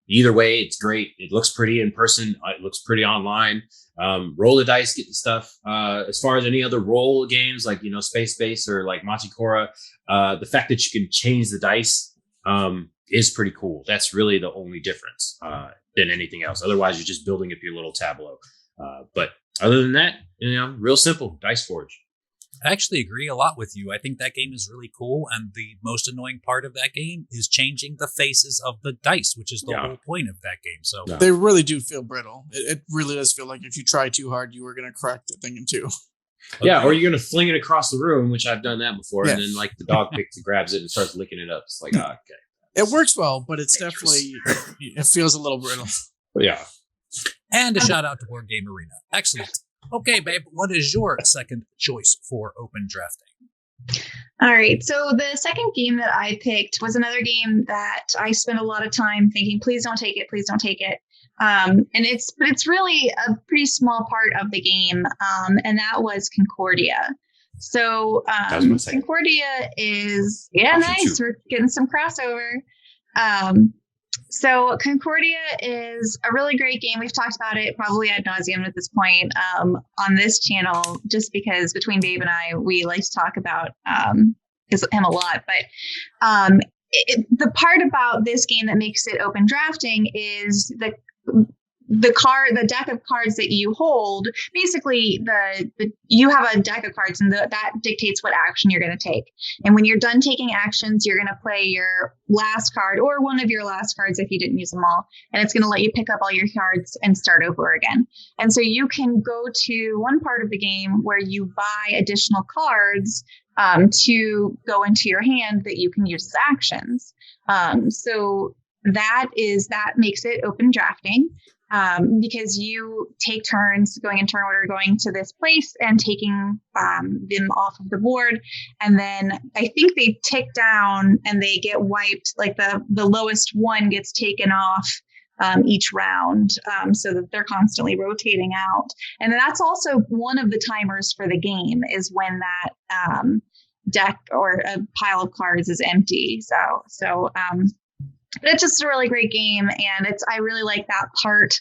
either way, it's great. It looks pretty in person. It looks pretty online. Roll the dice, get the stuff. As far as any other role games like, Space Base or like Machikora, the fact that you can change the dice is pretty cool. That's really the only difference than anything else. Otherwise, you're just building up your little tableau. But other than that, real simple. Dice Forge. I actually agree a lot with you. I think that game is really cool, and the most annoying part of that game is changing the faces of the dice, which is the whole point of that game. So they really do feel brittle. It really does feel like if you try too hard, you were going to crack the thing in two. Okay. Yeah, or you're going to fling it across the room, which I've done that before, and then like the dog picks and grabs it and starts licking it up. It's like, okay. It works well, but it's definitely, it feels a little brittle. Yeah. And a shout out to Board Game Arena. Excellent. Okay, babe, what is your second choice for open drafting? All right. So the second game that I picked was another game that I spent a lot of time thinking, please don't take it. Please don't take it. But it's really a pretty small part of the game. And that was Concordia. So Concordia is, nice. We're getting some crossover. So Concordia is a really great game. We've talked about it probably ad nauseum at this point on this channel, just because between Babe and I, we like to talk about him a lot. But the part about this game that makes it open drafting is the deck of cards that you hold. Basically, you have a deck of cards, and that dictates what action you're going to take. And when you're done taking actions, you're going to play your last card or one of your last cards if you didn't use them all, and it's going to let you pick up all your cards and start over again. And so you can go to one part of the game where you buy additional cards to go into your hand that you can use as actions. So that makes it open drafting. Because you take turns going in turn order, going to this place and taking them off of the board. And then I think they tick down and they get wiped, like the lowest one gets taken off each round, so that they're constantly rotating out. And that's also one of the timers for the game, is when that deck or a pile of cards is empty. But it's just a really great game, and I really like that part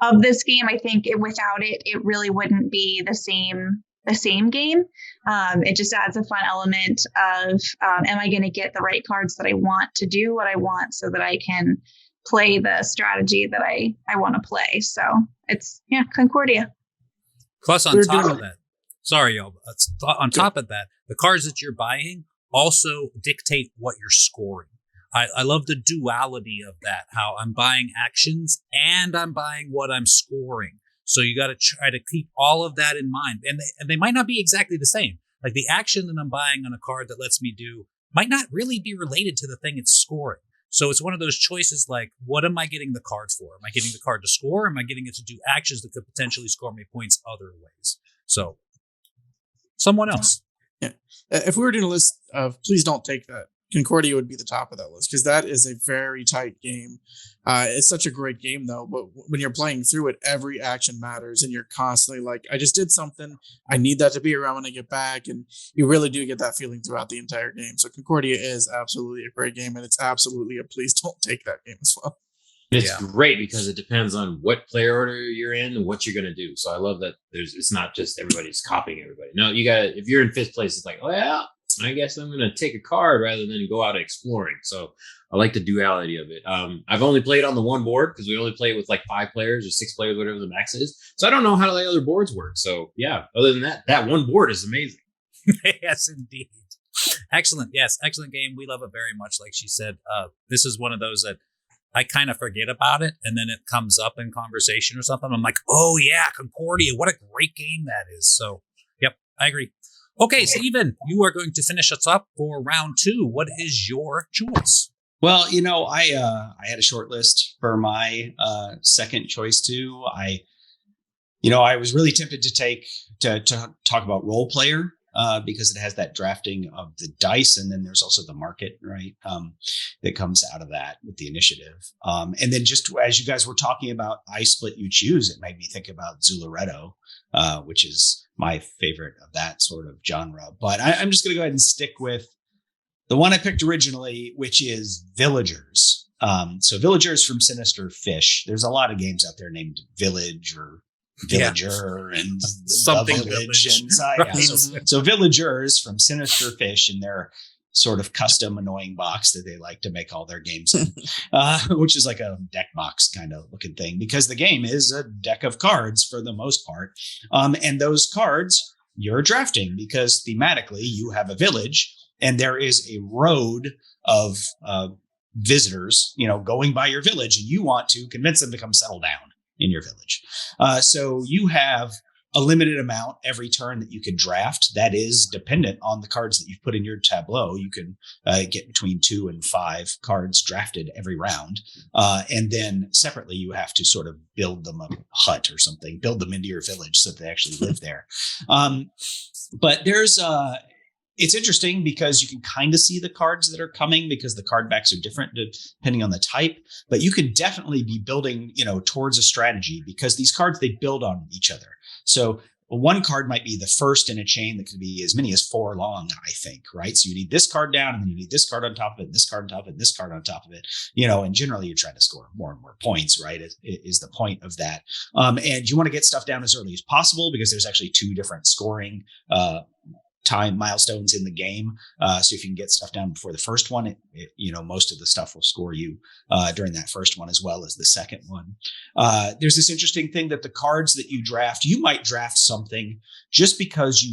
of this game. I think without it, it really wouldn't be the same game. It just adds a fun element of, am I going to get the right cards that I want to do what I want, so that I can play the strategy that I want to play. So it's Concordia. Plus, on top of that, sorry, y'all. On top of that, the cards that you're buying also dictate what you're scoring. I love the duality of that, how I'm buying actions and I'm buying what I'm scoring. So you got to try to keep all of that in mind. And they might not be exactly the same. Like the action that I'm buying on a card that lets me do might not really be related to the thing it's scoring. So it's one of those choices like, what am I getting the card for? Am I getting the card to score? Or am I getting it to do actions that could potentially score me points other ways? So someone else. Yeah. If we were doing a list of please don't take that, Concordia would be the top of that list, because that is a very tight game. It's such a great game, though. But when you're playing through it, every action matters, and you're constantly like, I just did something. I need that to be around when I get back. And you really do get that feeling throughout the entire game. So Concordia is absolutely a great game, and it's absolutely a please don't take that game as well. It's great because it depends on what player order you're in and what you're going to do. So I love that it's not just everybody's copying everybody. No, you got to, if you're in fifth place, it's like, oh yeah, I guess I'm going to take a card rather than go out exploring. So I like the duality of it. I've only played on the one board because we only play it with like 5 players or 6 players, whatever the max is. So I don't know how the other boards work. So yeah, other than that, that one board is amazing. Yes, indeed. Excellent. Yes, excellent game. We love it very much. Like she said, this is one of those that I kind of forget about it, and then it comes up in conversation or something. I'm like, oh yeah, Concordia. What a great game that is. So, yep, I agree. Okay, Stephen, you are going to finish us up for round 2. What is your choice? Well, I had a short list for my second choice too. I was really tempted to talk about Role Player. Because it has that drafting of the dice, and then there's also the market, right? That comes out of that with the initiative. And then just as you guys were talking about I Split You Choose, it made me think about Zularetto, which is my favorite of that sort of genre. But I'm just going to go ahead and stick with the one I picked originally, which is Villagers. So Villagers from Sinister Fish. There's a lot of games out there named Village or Villager and something village. And so Villagers from Sinister Fish and their sort of custom annoying box that they like to make all their games in, which is like a deck box kind of looking thing, because the game is a deck of cards for the most part. And those cards you're drafting because thematically you have a village and there is a road of visitors, going by your village, and you want to convince them to come settle down in your village. So you have a limited amount every turn that you can draft. That is dependent on the cards that you've put in your tableau. You can get between 2 and 5 cards drafted every round. And then separately, you have to sort of build them a hut or something, build them into your village so that they actually live there. But there's it's interesting because you can kind of see the cards that are coming because the card backs are different depending on the type, but you can definitely be building, towards a strategy because these cards, they build on each other. So one card might be the first in a chain that could be as many as 4 long, I think, right? So you need this card down and then you need this card on top of it, and this card on top of it, and this card on top of it, and generally you're trying to score more and more points, right? Is the point of that. And you want to get stuff down as early as possible because there's actually 2 different scoring time milestones in the game. So if you can get stuff down before the first one, most of the stuff will score you during that first one as well as the second one. There's this interesting thing that the cards that you draft, you might draft something just because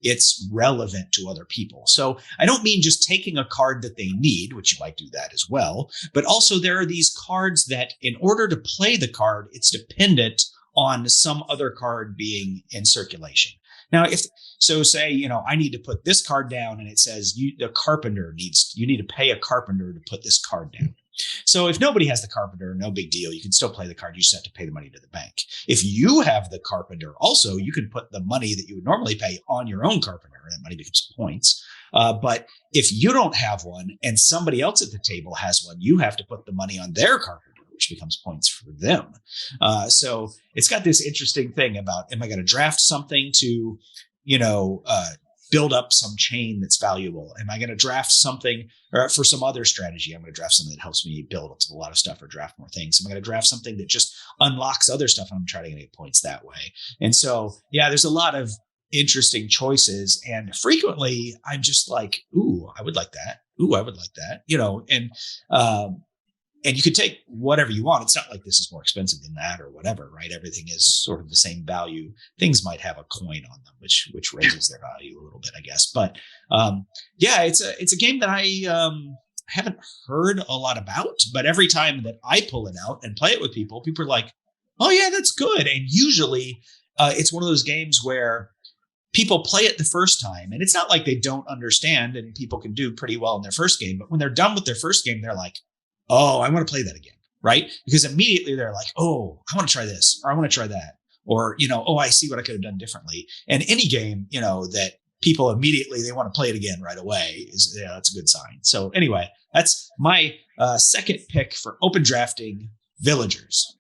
it's relevant to other people. So I don't mean just taking a card that they need, which you might do that as well, but also there are these cards that in order to play the card, it's dependent on some other card being in circulation. Now, say, I need to put this card down and it says you need to pay a carpenter to put this card down. So if nobody has the carpenter, no big deal. You can still play the card. You just have to pay the money to the bank. If you have the carpenter also, you can put the money that you would normally pay on your own carpenter and that money becomes points. But if you don't have one and somebody else at the table has one, you have to put the money on their carpenter, which becomes points for them. So it's got this interesting thing about, am I going to draft something to, build up some chain that's valuable? Am I going to draft something or for some other strategy? I'm going to draft something that helps me build up a lot of stuff or draft more things. Am I going to draft something that just unlocks other stuff? I'm trying to get points that way. And so, there's a lot of interesting choices. And frequently I'm just like, ooh, I would like that. Ooh, I would like that, and you can take whatever you want. It's not like this is more expensive than that or whatever, right? Everything is sort of the same value. Things might have a coin on them, which raises their value a little bit, I guess. But it's a game that I haven't heard a lot about. But every time that I pull it out and play it with people are like, "Oh yeah, that's good." And usually, it's one of those games where people play it the first time, and it's not like they don't understand, and people can do pretty well in their first game. But when they're done with their first game, they're like, oh, I want to play that again, right? Because immediately they're like, oh, I want to try this, or I want to try that, or, oh, I see what I could have done differently. And any game, that people immediately, they want to play it again right away that's a good sign. So anyway, that's my second pick for open drafting, Villagers.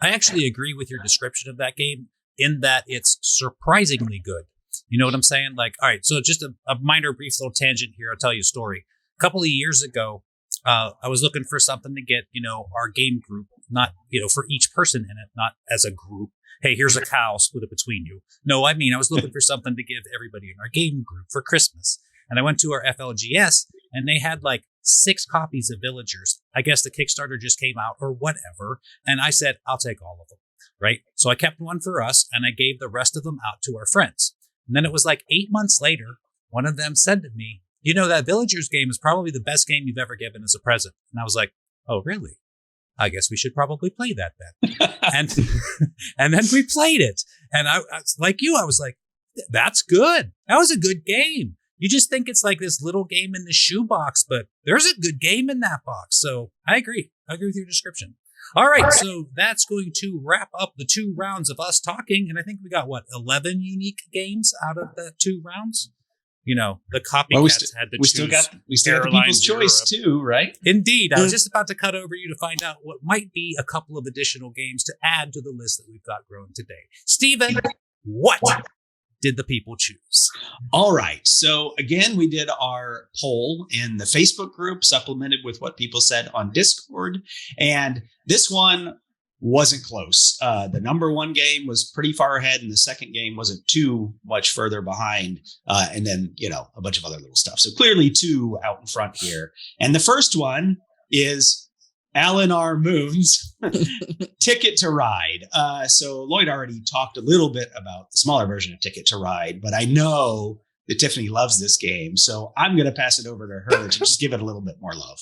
I actually agree with your description of that game in that it's surprisingly good. You know what I'm saying? Like, all right, so just a minor brief little tangent here. I'll tell you a story. A couple of years ago, I was looking for something to get, our game group, not, for each person in it, not as a group. Hey, here's a cow, split it between you. No, I was looking for something to give everybody in our game group for Christmas. And I went to our FLGS, and they had like 6 copies of Villagers. I guess the Kickstarter just came out or whatever. And I said, I'll take all of them, right? So I kept one for us, and I gave the rest of them out to our friends. And then it was like 8 months later, one of them said to me, you know, that Villagers game is probably the best game you've ever given as a present. And I was like, oh, really? I guess we should probably play that then. and then we played it. And I like you, I was like, that's good. That was a good game. You just think it's like this little game in the shoebox, but there's a good game in that box. So I agree. I agree with your description. All right. So that's going to wrap up the 2 rounds of us talking. And I think we got 11 unique games out of the 2 rounds. You know, the copycats had to choose. We still got the People's Choice too, right? Indeed. I was just about to cut over you to find out what might be a couple of additional games to add to the list that we've got growing today. Stephen, what did the people choose? All right. So again, we did our poll in the Facebook group, supplemented with what people said on Discord. And this one wasn't close. The number 1 game was pretty far ahead, and the second game wasn't too much further behind. And then, you know, a bunch of other little stuff. So clearly 2 out in front here. And the first one is Alan R. Moon's Ticket to Ride. So Lloyd already talked a little bit about the smaller version of Ticket to Ride, but I know that Tiffany loves this game. So I'm going to pass it over to her to just give it a little bit more love.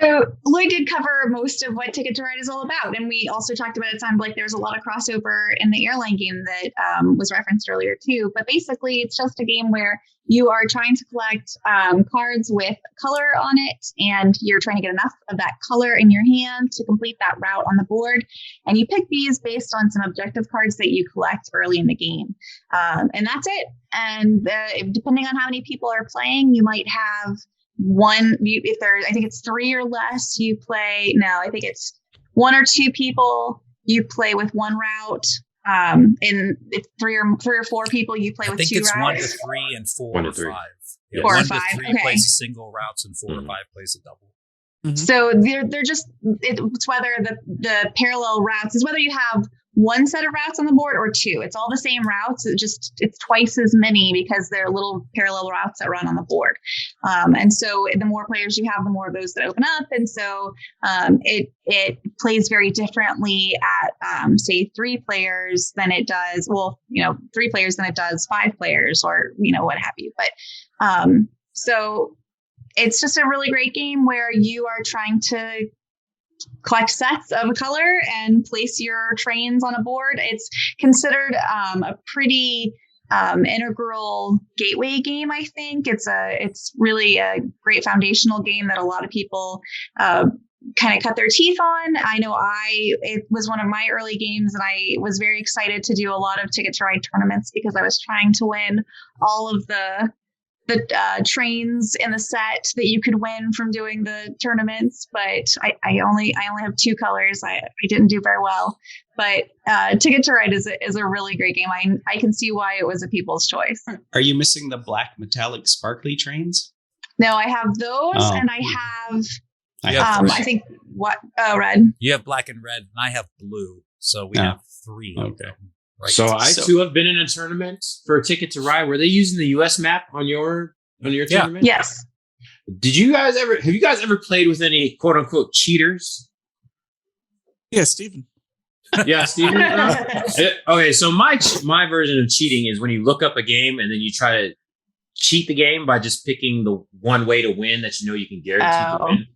So Lloyd did cover most of what Ticket to Ride is all about. And we also talked about it sounded like there's a lot of crossover in the airline game that was referenced earlier too. But basically, it's just a game where you are trying to collect cards with color on it, and you're trying to get enough of that color in your hand to complete that route on the board. And you pick these based on some objective cards that you collect early in the game. And that's it. And depending on how many people are playing, you might have if there's, I think it's 3 or less, you play. No, I think it's 1 or 2 people, you play with 1 route. And if 3 or 4 people, you play with 2 routes. I think it's 1 to 3 and 4 1 or to 3. 5. Yeah, 4 or 5. 1 to 3 okay. plays a single routes, and 4 to 5 plays a double. Mm-hmm. So they're just, it's whether the parallel routes is whether you have 1 set of routes on the board or 2. It's all the same routes. It's twice as many because they're little parallel routes that run on the board. And so the more players you have, the more of those that open up. And so it plays very differently at say 3 players than it does. Well, 3 players than it does 5 players, or what have you. But so it's just a really great game where you are trying to collect sets of color and place your trains on a board. It's considered a pretty integral gateway game. I think it's really a great foundational game that a lot of people kind of cut their teeth on. I know it was one of my early games, and I was very excited to do a lot of Ticket to Ride tournaments because I was trying to win all of the trains in the set that you could win from doing the tournaments, but I only have 2 colors. I didn't do very well, but Ticket to Ride is a really great game. I can see why it was a people's choice. Are you missing the black metallic sparkly trains? No, I have those, and I have I think red. You have black and red, and I have blue, so we have 3. Okay. Right. So I too have been in a tournament for a Ticket to Ride. Were they using the US map on your tournament? Yes. Have you guys ever played with any quote unquote cheaters? Yeah, Stephen. Yeah, Stephen. Okay, so my version of cheating is when you look up a game and then you try to cheat the game by just picking the one way to win that you can guarantee to win.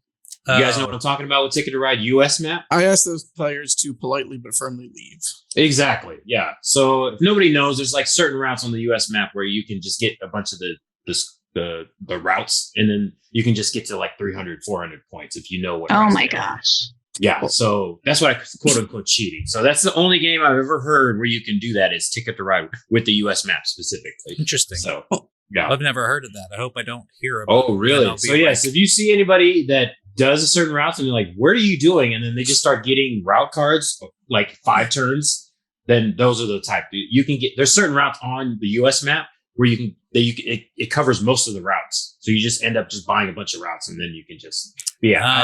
You guys know what I'm talking about with Ticket to Ride US map? I asked those players to politely but firmly leave. Exactly. Yeah. So if nobody knows, there's like certain routes on the US map where you can just get a bunch of the routes, and then you can just get to like 300, 400 points if you know what. Oh my gosh. Yeah. So that's what I quote unquote cheating. So that's the only game I've ever heard where you can do that is Ticket to Ride with the US map specifically. Interesting. So yeah. I've never heard of that. I hope I don't hear about it. Oh, really? So yes, if you see anybody that does a certain route and you're like, what are you doing? And then they just start getting route cards like 5 turns, then those are the type you can get. There's certain routes on the US map where it covers most of the routes. So you just end up just buying a bunch of routes, and then you can just,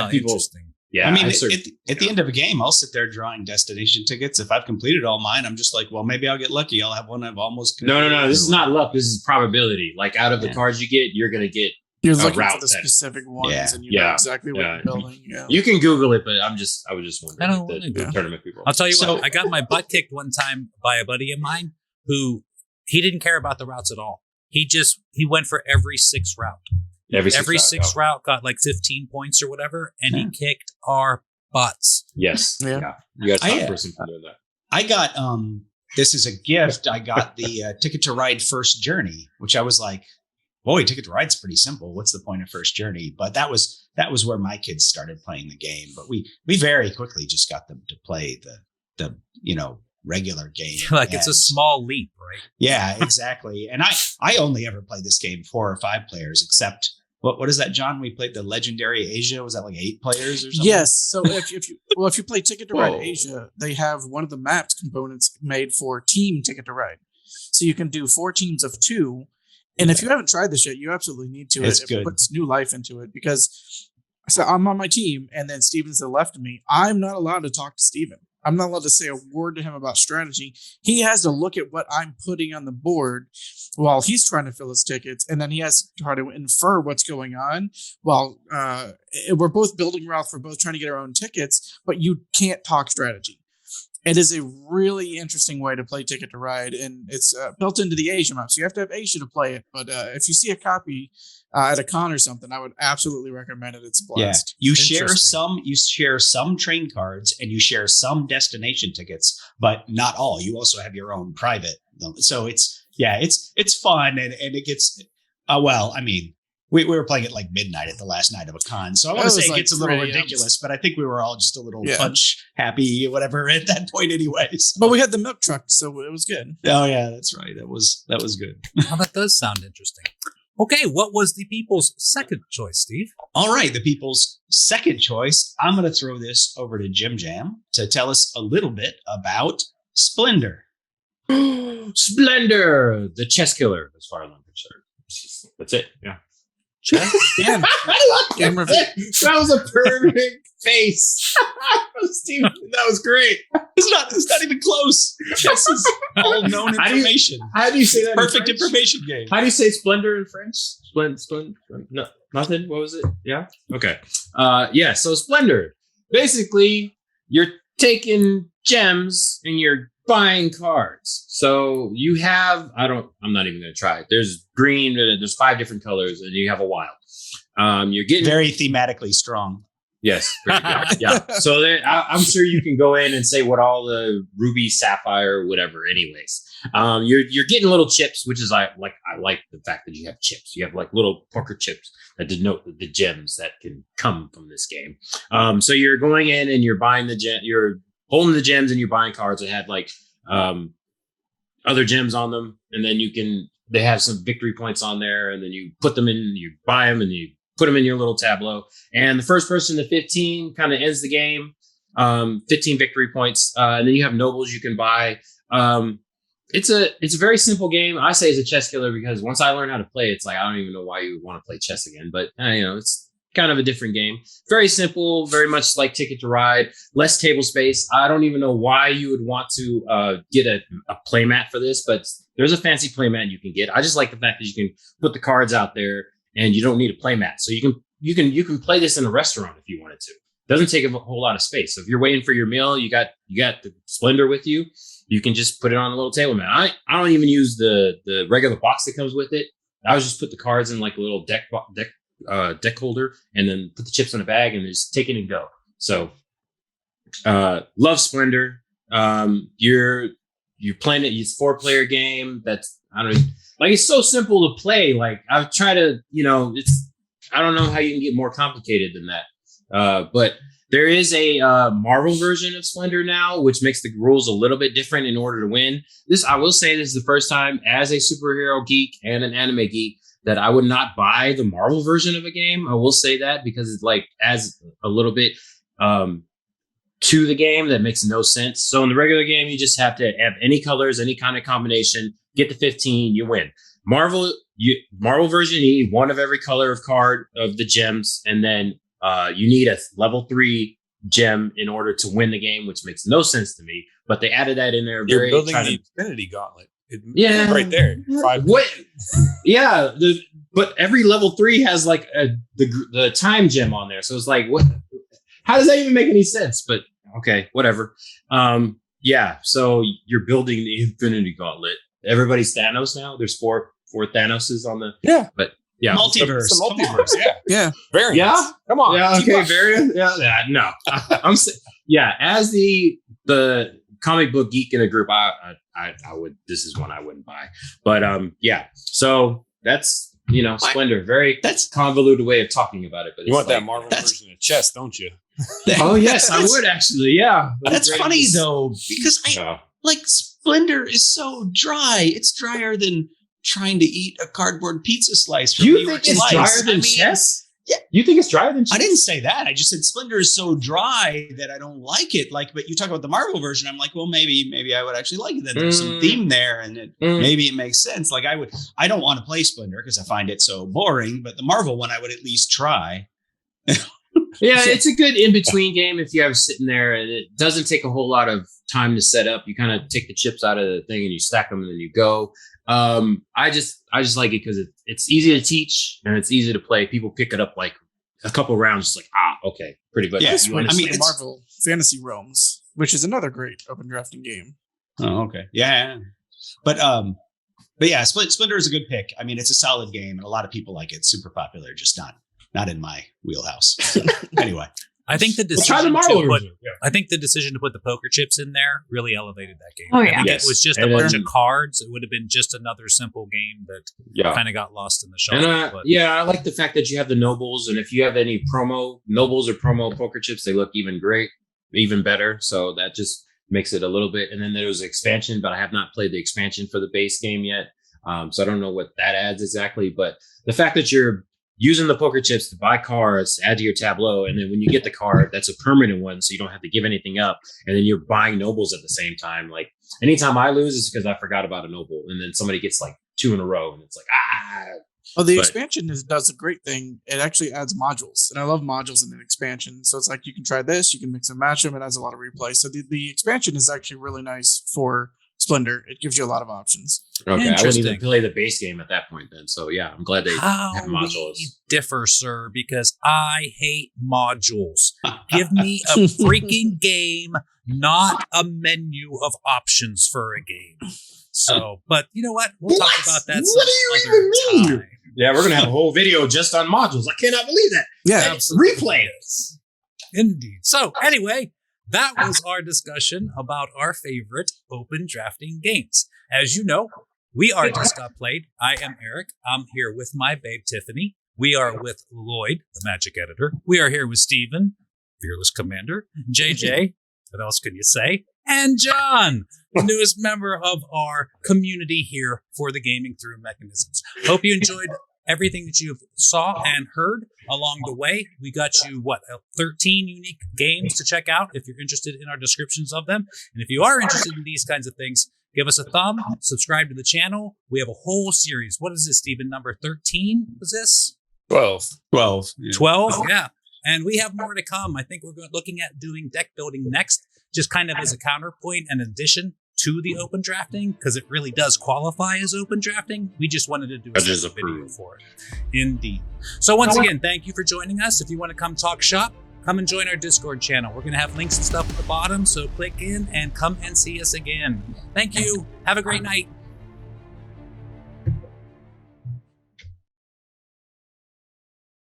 people. Yeah, I mean, at the end of a game, I'll sit there drawing destination tickets. If I've completed all mine, I'm just like, well, maybe I'll get lucky. I'll have one I've almost completed. No. This is not luck. This is probability. Like out of the Yeah. cards you get, you're gonna get. You're a looking route for the that- specific ones, Yeah. and you know exactly what Yeah. you're building. Yeah. You can Google it, but I was just wondering. I don't the wanna go. tournament people. I'll tell you So- what, I got my butt kicked one time by a buddy of mine who he didn't care about the routes at all. He went for every sixth route. Every sixth route got like 15 points or whatever, and he kicked our butts. Yes. Yeah. You got a top I- person for doing that. I got this is a gift. I got the Ticket to Ride First Journey, which I was like, boy, Ticket to Ride's pretty simple. What's the point of First Journey? But that was where my kids started playing the game. But we very quickly just got them to play the regular game. Like it's a And- small leap, right? Yeah, exactly. And I only ever played this game 4 or 5 players, except what is that, John? We played the Legendary Asia. Was that like 8 players or something? Yes. So if you play Ticket to Ride Whoa. Asia, they have one of the mapped components made for Team Ticket to Ride. So you can do 4 teams of 2. And if you haven't tried this yet, you absolutely need to. It's It good. puts new life into it because so I'm on my team, and then Steven's to the left of me. I'm not allowed to talk to Steven. I'm not allowed to say a word to him about strategy. He has to look at what I'm putting on the board while he's trying to fill his tickets, and then he has to try to infer what's going on while we're both building routes. We're both trying to get our own tickets, but you can't talk strategy. It is a really interesting way to play Ticket to Ride, and it's built into the Asia map. So you have to have Asia to play it. But if you see a copy at a con or something, I would absolutely recommend it. It's a Yeah, blast. you share Interesting. some train cards and you share some destination tickets, but not all. You also have your own private. So it's fun and it gets well. I mean, we were playing it like midnight at the last night of a con, so I want That to was say it like gets a little 3 a.m. ridiculous, but I think we were all just a little Yeah. punch happy, whatever, at that point, anyways. But we had the milk truck, so it was good. Oh yeah, that's right. That was good. Well, that does sound interesting. Okay, what was the people's second choice, Steve? All right, the people's second choice. I'm going to throw this over to Jim Jam to tell us a little bit about Splendor. Splendor, the chess killer, as far as I'm concerned. That's it. Yeah. Chess? Damn. I love Game that. That was a perfect face. Steve, that was great. It's not even close. Chess is all known How do you- information. How do you say that? in Perfect French? information game. How do you say splendor in French? Splendor? No, nothing. What was it? Yeah. Okay. Yeah. So splendor. Basically, you're taking gems and you're buying cards. So you have. I'm not even going to try it. There's green. There's 5 different colors, and you have a wild. You're getting Very thematically strong. Yes, yeah. So I'm sure you can go in and say what all the ruby, sapphire, whatever. Anyways, you're getting little chips, which is I like the fact that you have chips. You have like little poker chips that denote the gems that can come from this game. So you're going in and you're buying you're holding the gems and you're buying cards that have like other gems on them, and then they have some victory points on there, and then you put them in, you buy them, and you put them in your little tableau. And the first person to 15 kind of ends the game. 15 victory points. And then you have nobles you can buy. It's a very simple game. I say it's a chess killer because once I learned how to play, it's like, I don't even know why you would want to play chess again, but it's kind of a different game. Very simple, very much like Ticket to Ride, less table space. I don't even know why you would want to get a play mat for this, but there's a fancy play mat you can get. I just like the fact that you can put the cards out there and you don't need a play mat. So you can play this in a restaurant if you wanted to. Doesn't take a whole lot of space. So if you're waiting for your meal, you got the Splendor with you. You can just put it on a little table mat. I don't even use the regular box that comes with it. I would just put the cards in like a little deck holder and then put the chips in a bag and just take it and go. So love Splendor. You're playing it. It's a 4-player game. It's so simple to play. Like I've tried to, I don't know how you can get more complicated than that. But there is a Marvel version of Splendor now, which makes the rules a little bit different in order to win. I will say this is the first time as a superhero geek and an anime geek that I would not buy the Marvel version of a game. I will say that because it like adds a little bit to the game that makes no sense. So in the regular game, you just have to have any colors, any kind of combination, get to 15, you win. Marvel version, you need one of every color of card of the gems, and then you need a level 3 gem in order to win the game, which makes no sense to me. But they added that in there. You're building the Infinity Gauntlet. Yeah, right there. What? Yeah, but every level 3 has like the time gem on there, so it's like, what? How does that even make any sense? But okay, whatever. Yeah, so you're building the Infinity Gauntlet. Everybody's Thanos now. There's four Thanoses on the but yeah, multiverse. It's a multiverse. Yeah, variants. Yeah, come on. Yeah, okay, variant. Yeah, no. I'm yeah. As the comic book geek in the group, I would. This is one I wouldn't buy. But yeah. So that's Splendor. That's convoluted way of talking about it. But you want that Marvel version of chess, don't you? Oh yes, I would actually. Yeah, that's funny though, because like Splendor is so dry. It's drier than trying to eat a cardboard pizza slice. From You think it's drier than chess? Yeah. You think it's drier than chess? I didn't say that. I just said Splendor is so dry that I don't like it. Like, but you talk about the Marvel version. I'm like, well, maybe I would actually like it. Then there's some theme there, and maybe it makes sense. Like I don't want to play Splendor because I find it so boring. But the Marvel one, I would at least try. Yeah, it's a good in-between game if you have sitting there, and it doesn't take a whole lot of time to set up. You kind of take the chips out of the thing and you stack them and then you go. I just like it because it's easy to teach and it's easy to play. People pick it up like a couple rounds, just like, okay, pretty good. Yeah, it's Marvel Fantasy Realms, which is another great open drafting game. Oh, okay. Yeah. But yeah, Splendor is a good pick. I mean, it's a solid game and a lot of people like it. Super popular, just not in my wheelhouse. So, anyway. I think the decision to put the poker chips in there really elevated that game. Oh yeah, if it was just a bunch of cards, it would have been just another simple game that kind of got lost in the shuffle. And I like the fact that you have the nobles, and if you have any promo nobles or promo poker chips, they look even better. So that just makes it a little bit. And then there was an expansion, but I have not played the expansion for the base game yet, so I don't know what that adds exactly. But the fact that you're using the poker chips to buy cards, add to your tableau, and then when you get the card, that's a permanent one, so you don't have to give anything up. And then you're buying nobles at the same time. Like anytime I lose, it's because I forgot about a noble, and then somebody gets like 2 in a row, and it's like Oh, the expansion does a great thing. It actually adds modules, and I love modules in an expansion. So it's like you can try this, you can mix and match them. It adds a lot of replay. So the expansion is actually really nice for Splendor. It gives you a lot of options. Okay, I wouldn't even play the base game at that point then. So yeah, I'm glad they have modules. We differ, sir, because I hate modules. Give me a freaking game, not a menu of options for a game. So, but you know what? We'll talk about that. What do you even mean? Yeah, we're gonna have a whole video just on modules. I cannot believe that. Yeah, replay it. Indeed. So anyway, that was our discussion about our favorite open drafting games. As you know, we are Just Got Played. I am Eric. I'm here with my babe, Tiffany. We are with Lloyd, the magic editor. We are here with Steven, fearless commander. JJ, what else can you say? And John, the newest member of our community here for the Gaming Through Mechanisms. Hope you enjoyed everything that you saw and heard along the way. We got you, 13 unique games to check out if you're interested in our descriptions of them. And if you are interested in these kinds of things, give us a thumb, subscribe to the channel. We have a whole series. What is this, Stephen? Number 13 was this? 12. 12. Yeah. 12, yeah. And we have more to come. I think we're looking at doing deck building next, just kind of as a counterpoint and addition to the open drafting, because it really does qualify as open drafting. We just wanted to do a video for it. Indeed. So once again, thank you for joining us. If you want to come talk shop, come and join our Discord channel. We're going to have links and stuff at the bottom, so click in and come and see us again. Thank you. Have a great night.